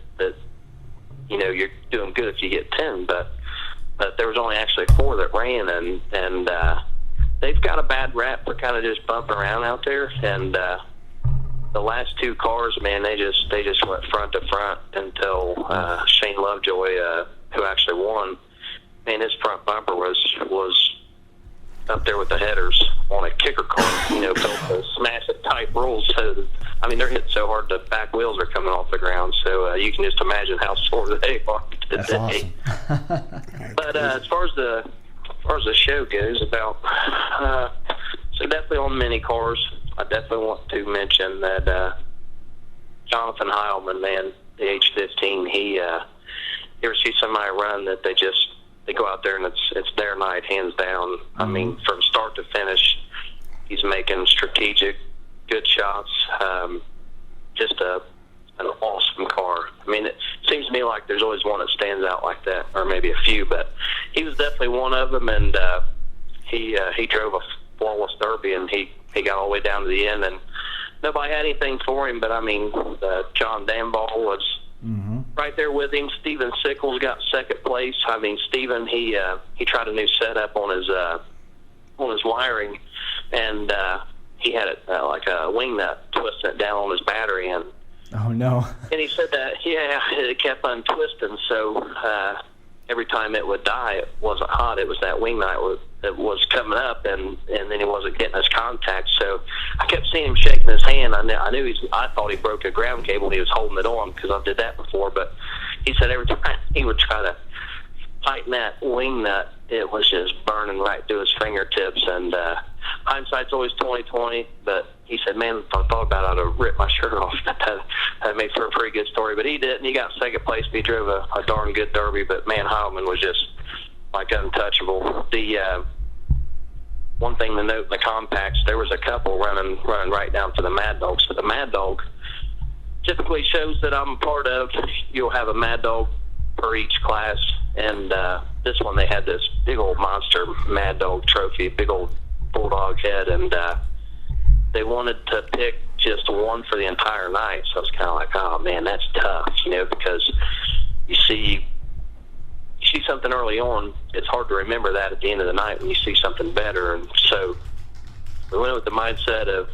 you're doing good if you get 10, but there was only actually 4 that ran, and they've got a bad rap for kind of just bumping around out there, and the last 2 cars, man, they just went front to front until Shane Lovejoy, who actually won, man, his front bumper was up there with the headers on a kicker car, built to smash it type rolls. So, they're hitting so hard the back wheels are coming off the ground. So you can just imagine how sore they are today. That's awesome. But as far as the show goes, so definitely on mini cars, I definitely want to mention that Jonathan Heilman, man, the H15, you ever see somebody run that they go out there and it's their night, hands down. Mm-hmm. From start to finish, he's making strategic, good shots. Just an awesome car. It seems to me like there's always one that stands out like that, or maybe a few, but he was definitely one of them, and he drove a flawless derby, and he got all the way down to the end, and nobody had anything for him, but John Danball was right there with him. Steven Sickles got second place. Steven, he tried a new setup on his wiring, and he had it like a wing nut twisting it down on his battery, and oh no! And he said that it kept untwisting, so every time it would die, it wasn't hot. It was that wing nut that was coming up, and then he wasn't getting his contact. So I kept seeing him shaking his hand. I thought he broke a ground cable and he was holding it on, because I did that before. But he said every time he would try to tighten that wing nut, it was just burning right through his fingertips. And I hindsight's always 20/20. But he said, "Man, if I thought about it, I'd have ripped my shirt off." That made for a pretty good story. But he didn't. He got second place. He drove a darn good Derby. But man, Heilman was just like untouchable. The one thing to note in the compacts, there was a couple running right down to the Mad Dog. So the Mad Dog, typically shows that I'm a part of, you'll have a Mad Dog per each class. And this one, they had this big old monster Mad Dog trophy, big old bulldog head, and they wanted to pick just one for the entire night. So I was kind of like, oh man, that's tough, because you see something early on, it's hard to remember that at the end of the night when you see something better. And so we went with the mindset of,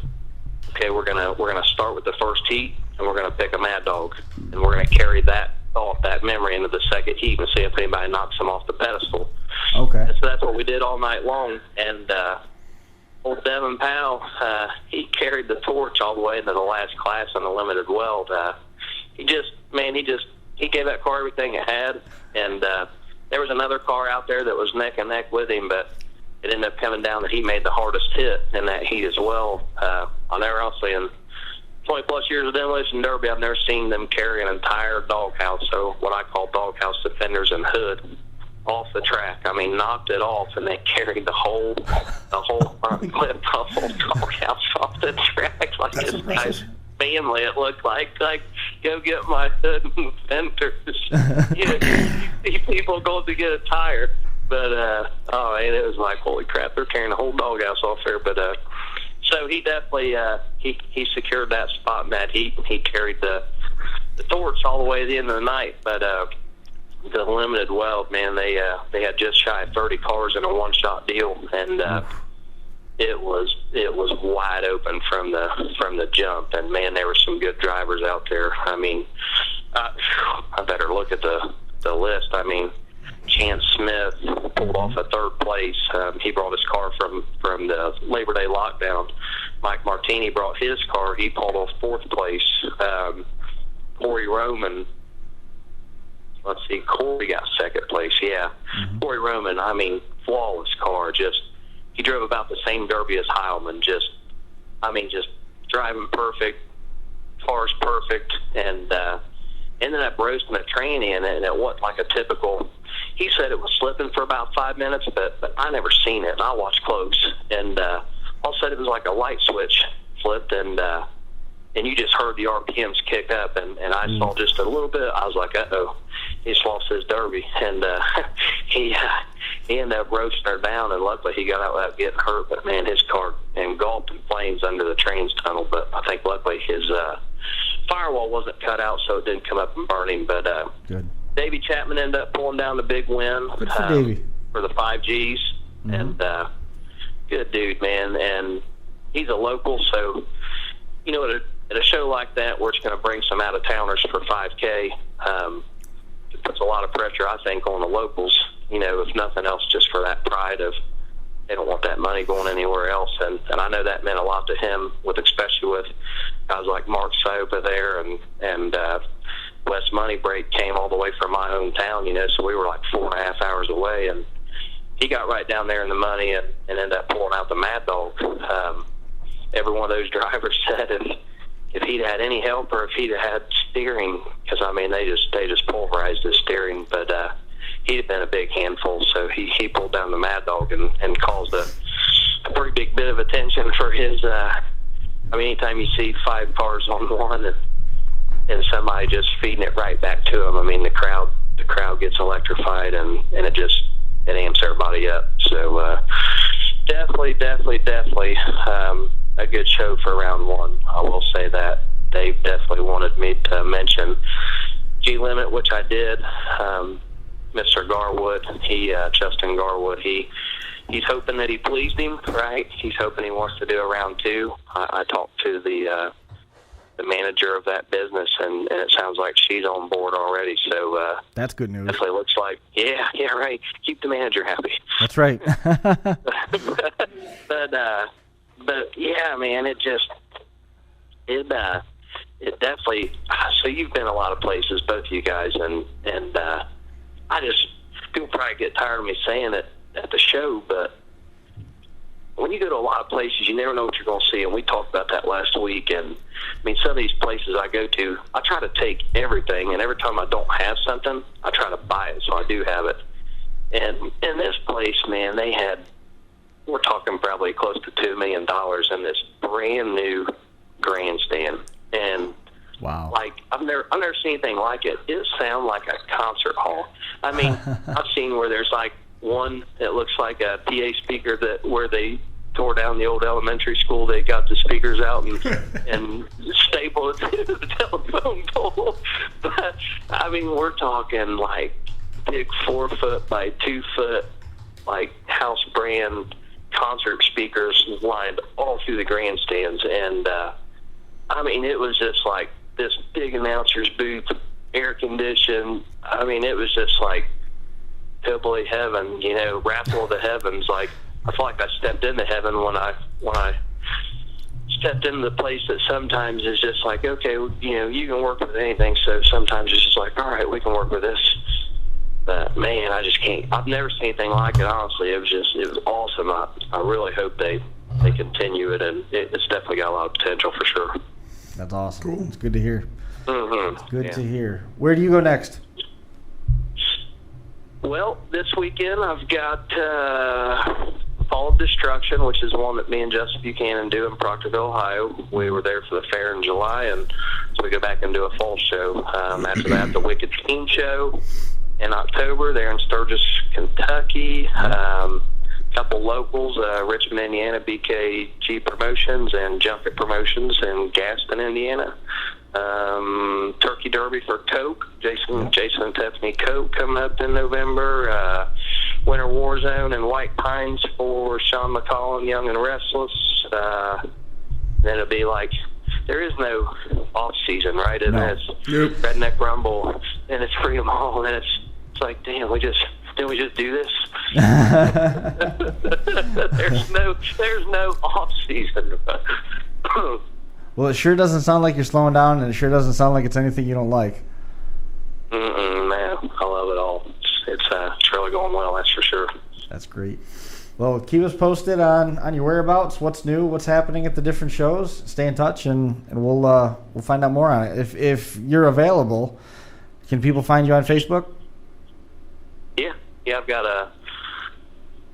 okay, we're gonna start with the first heat, and we're gonna pick a Mad Dog, and we're gonna carry that memory into the second heat and see if anybody knocks them off the pedestal. Okay. And so that's what we did all night long. And old Devin Powell, he carried the torch all the way into the last class on the limited weld. He gave that car everything it had. And there was another car out there that was neck and neck with him, but it ended up coming down that he made the hardest hit in that heat as well. I'll never, honestly, in 20-plus years of demolition derby, I've never seen them carry an entire doghouse, so what I call doghouse defenders and hood, off the track. I mean, knocked it off, and they carried the whole front clip, the whole doghouse off the track like That's this impressive. guy's family. It looked like go get my hood and fenders. You see people going to get a tire. But, man, it was like, holy crap, they're carrying the whole doghouse off there. But, so he definitely, he secured that spot in that heat, and he carried the torch all the way to the end of the night. But, the limited weld, man, they had just shy of 30 cars in a one-shot deal, and, it was wide open from the jump. And man, there were some good drivers out there. I mean, I better look at the list. I mean, Chance Smith pulled off a third place. He brought his car from the Labor Day lockdown. Mike Martini brought his car. He pulled off fourth place. Corey Roman, let's see, Corey got second place. Yeah, Corey Roman. I mean, flawless car. He drove about the same derby as Heilman. Just driving perfect, car's perfect, and ended up roasting a train in, and it wasn't like a typical. He said it was slipping for about 5 minutes, but I never seen it, and I watched close. And all of a sudden, it was like a light switch flipped, and you just heard the RPMs kick up, and I saw just a little bit. I was like, uh-oh, he's lost his derby. And he ended up roasting her down, and luckily he got out without getting hurt. But, man, his car engulfed in flames under the trains tunnel. But I think luckily his firewall wasn't cut out, so it didn't come up and burn him. But good. Davey Chapman ended up pulling down the big win Good for Davey. for the 5Gs. And good dude, man. And he's a local, so, at a show like that where it's going to bring some out-of-towners for 5K, it puts a lot of pressure, I think, on the locals, if nothing else, just for that pride of they don't want that money going anywhere else. And I know that meant a lot to him, especially with guys like Mark Soba there, and Wes Moneybreak came all the way from my hometown, so we were like 4.5 hours away, and he got right down there in the money and ended up pulling out the Mad Dog. Every one of those drivers said if he'd had any help or if he'd had steering, because they just pulverized his steering, but he'd have been a big handful. So he pulled down the Mad Dog and caused a pretty big bit of attention for his. Anytime you see 5 cars on one and somebody just feeding it right back to him, the crowd gets electrified, and it amps everybody up. So definitely a good show for round one. I will say that. Dave definitely wanted me to mention G-Limit, which I did. Mr. Garwood, Justin Garwood, he's hoping that he pleased him, right? He's hoping he wants to do a round two. I talked to the manager of that business, and it sounds like she's on board already. So that's good news. Definitely looks like, yeah, right. Keep the manager happy. That's right. But yeah, man, it definitely. So you've been a lot of places, both of you guys, and I just people probably get tired of me saying it at the show, but when you go to a lot of places, you never know what you're going to see, and we talked about that last week. And I mean, some of these places I go to, I try to take everything, and every time I don't have something, I try to buy it so I do have it. And in this place, man, we're talking probably close to $2 million in this brand new grandstand. And wow, like I've never seen anything like it. It sounds like a concert hall. I mean, I've seen where there's like one that looks like a PA speaker where they tore down the old elementary school. They got the speakers out and stapled it to the telephone pole. But I mean, we're talking like big 4-foot by 2-foot, like house brand concert speakers lined all through the grandstands. And I mean, it was just like this big announcer's booth, air conditioned. I mean, it was just like Hillbilly Heaven, Raffle of the heavens. Like, I feel like I stepped into heaven when I stepped into the place that sometimes is just like, okay, you can work with anything. So sometimes it's just like, all right, we can work with this. But man, I just can't. I've never seen anything like it. Honestly, it was awesome. I really hope they continue it, and it's definitely got a lot of potential for sure. That's awesome. Cool. It's good to hear. Mm-hmm. It's good to hear. Where do you go next? Well, this weekend I've got Fall of Destruction, which is one that me and Justin Buchanan do in Proctorville, Ohio. We were there for the fair in July, and so we go back and do a fall show. After that, the Wicked Team Show in October there in Sturgis, Kentucky. Couple locals, Richmond, Indiana, BKG Promotions, and Junket Promotions in Gaston, Indiana. Turkey Derby for Coke, Jason and Tiffany Coke coming up in November. Winter War Zone and White Pines for Sean McCall and Young and Restless. Then it'll be like, there is no off season, right? And it's Redneck Rumble, and it's Freedom Hall, and it's like, damn, did we just do this? There's no off season. Well, it sure doesn't sound like you're slowing down, and it sure doesn't sound like it's anything you don't like. Man, I love it all. It's really going well, that's for sure. That's great. Well, keep us posted on your whereabouts, what's new, what's happening at the different shows. Stay in touch, and we'll find out more on it. If you're available, can people find you on Facebook? Yeah, I've got a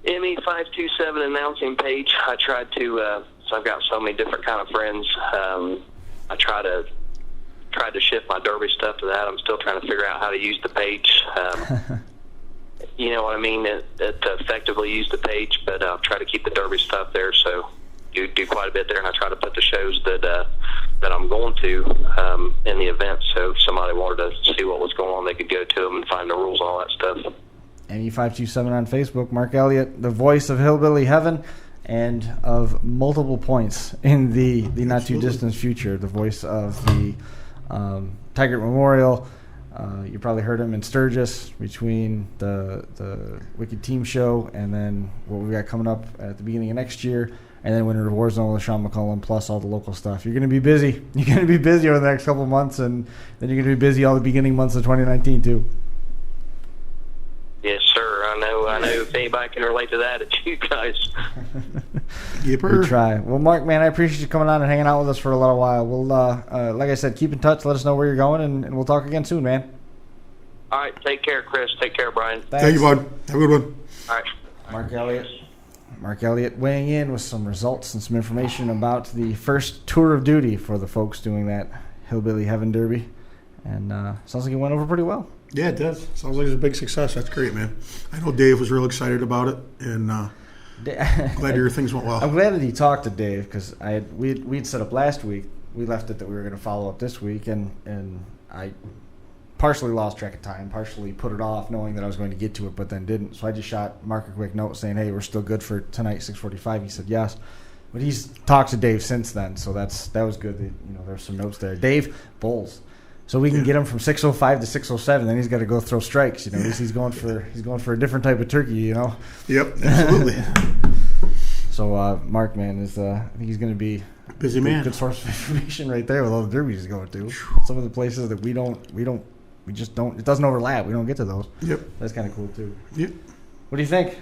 ME527 announcing page. I tried to, so I've got so many different kind of friends. I tried to shift my derby stuff to that. I'm still trying to figure out how to use the page. You know what I mean? To effectively use the page, but I'll try to keep the derby stuff there. So do quite a bit there, and I try to put the shows that I'm going to in the event. So if somebody wanted to see what was going on, they could go to them and find the rules and all that stuff. ME527 on Facebook. Mark Elliott, the voice of Hillbilly Heaven and of multiple points in the not too distant future. The voice of the Tiger Memorial. You probably heard him in Sturgis between the Wicked Team Show and then what we got coming up at the beginning of next year, and then Winter War Zone with Sean McCullum, plus all the local stuff. You're going to be busy. You're going to be busy over the next couple of months, and then you're going to be busy all the beginning months of 2019 too. Yes, sir. I know. If anybody can relate to that, it's you guys. Yipper. We try. Well, Mark, man, I appreciate you coming on and hanging out with us for a little while. We'll, like I said, keep in touch. Let us know where you're going, and we'll talk again soon, man. All right. Take care, Chris. Take care, Brian. Thanks. Thank you, bud. Have a good one. All right. Mark Elliott weighing in with some results and some information about the first tour of duty for the folks doing that Hillbilly Heaven Derby. And sounds like it went over pretty well. Yeah, it does. Sounds like it's a big success. That's great, man. I know Dave was real excited about it, and glad your things went well. I'm glad that he talked to Dave, because we'd set up last week. We left it that we were going to follow up this week, and I partially lost track of time, partially put it off knowing that I was going to get to it, but then didn't. So I just shot Mark a quick note saying, hey, we're still good for tonight, 6:45. He said yes. But he's talked to Dave since then, so that was good. That, there's some notes there. Dave Bowles. So we can get him from 6:05 to 6:07. Then he's got to go throw strikes. He's going for a different type of turkey. Yep, absolutely. So Mark, man, I think he's going to be busy man. Good source of information right there with all the derbies he's going to. Some of the places that we just don't. It doesn't overlap. We don't get to those. Yep. That's kind of cool too. Yep. What do you think?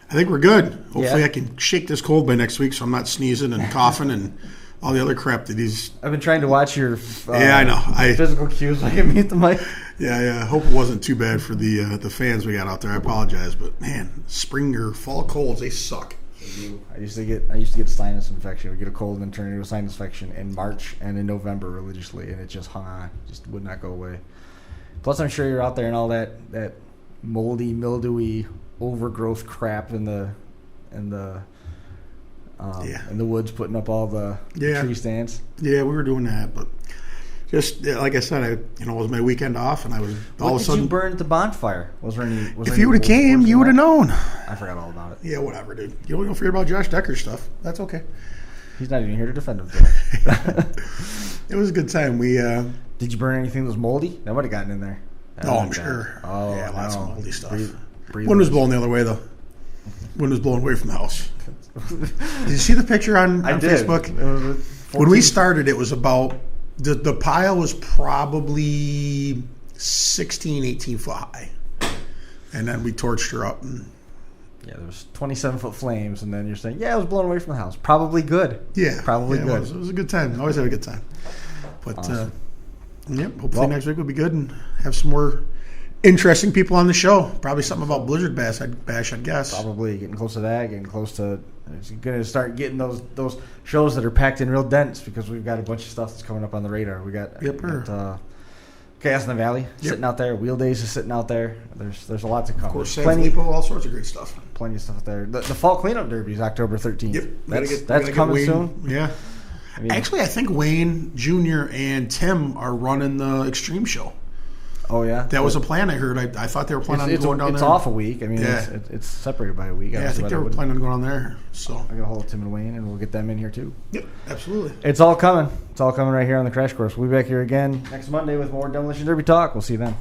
I think we're good. Hopefully, Yeah. I can shake this cold by next week, so I'm not sneezing and coughing and all the other crap that he's. I've been trying to watch your Yeah, I know. physical cues when you meet the mic. Yeah. I hope it wasn't too bad for the fans we got out there. I apologize, but man, spring or fall colds, they suck. I used to get sinus infection. We get a cold and then turn into a sinus infection in March and in November religiously, and it just hung on, just would not go away. Plus, I'm sure you're out there and all that moldy, mildewy, overgrowth crap in the woods, putting up all the tree stands. Yeah, we were doing that, but just like I said, it was my weekend off, and I was all of a sudden. You burn at the bonfire? Was there any? If you would have came, you would have known. I forgot all about it. Yeah, whatever, dude. You don't forget about Josh Decker's stuff. That's okay. He's not even here to defend himself. It was a good time. We Did you burn anything that was moldy? That would have gotten in there. Oh, I'm sure. Oh, yeah, lots of no. moldy stuff. Breathe Wind was blowing the other way, though. Wind was blowing away from the house. Did you see the picture on Facebook? When we started, it was about the pile was probably 16, 18 foot high, and then we torched her up. And yeah, there was 27-foot flames, and then you're saying, yeah, it was blown away from the house. Probably good. Yeah, probably good. It was a good time. Always have a good time. But awesome. Hopefully next week will be good and have some more interesting people on the show. Probably something about Blizzard Bash, I'd guess. Probably getting close to that, getting close to. It's going to start getting those shows that are packed in real dense because we've got a bunch of stuff that's coming up on the radar. We got Chaos in the Valley sitting out there. Wheel Days is sitting out there. There's a lot to come. Of course, SanFilippo, all sorts of great stuff. Plenty of stuff out there. The Fall Cleanup Derby is October 13th. Yep. That's coming soon. Yeah. Actually, I think Wayne Jr. and Tim are running the Extreme Show. Oh, yeah? That was a plan I heard. I thought they were planning on going down there. It's off a week. I mean, it's separated by a week. Yeah, I think they were planning on going on there. So I got a hold of Tim and Wayne, and we'll get them in here, too. Yep, absolutely. It's all coming. It's all coming right here on the Crash Course. We'll be back here again next Monday with more Demolition Derby talk. We'll see you then.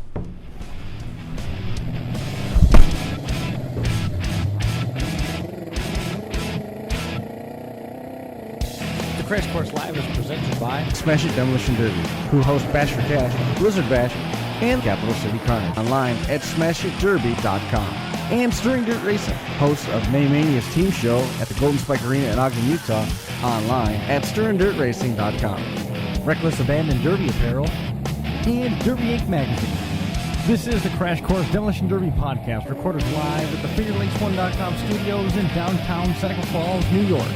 The Crash Course Live is presented by Smash It Demolition Derby, who host Bash for Cash, Blizzard Bash, and Capital City Carnage. Online at smashitderby.com. And Stirring Dirt Racing, host of May Mania's team show at the Golden Spike Arena in Ogden, Utah. Online at stirringdirtracing.com. Reckless Abandon Derby Apparel, and Derby Inc. Magazine. This is the Crash Course Demolition Derby podcast, recorded live at the FingerLakes1.com studios in downtown Seneca Falls, New York.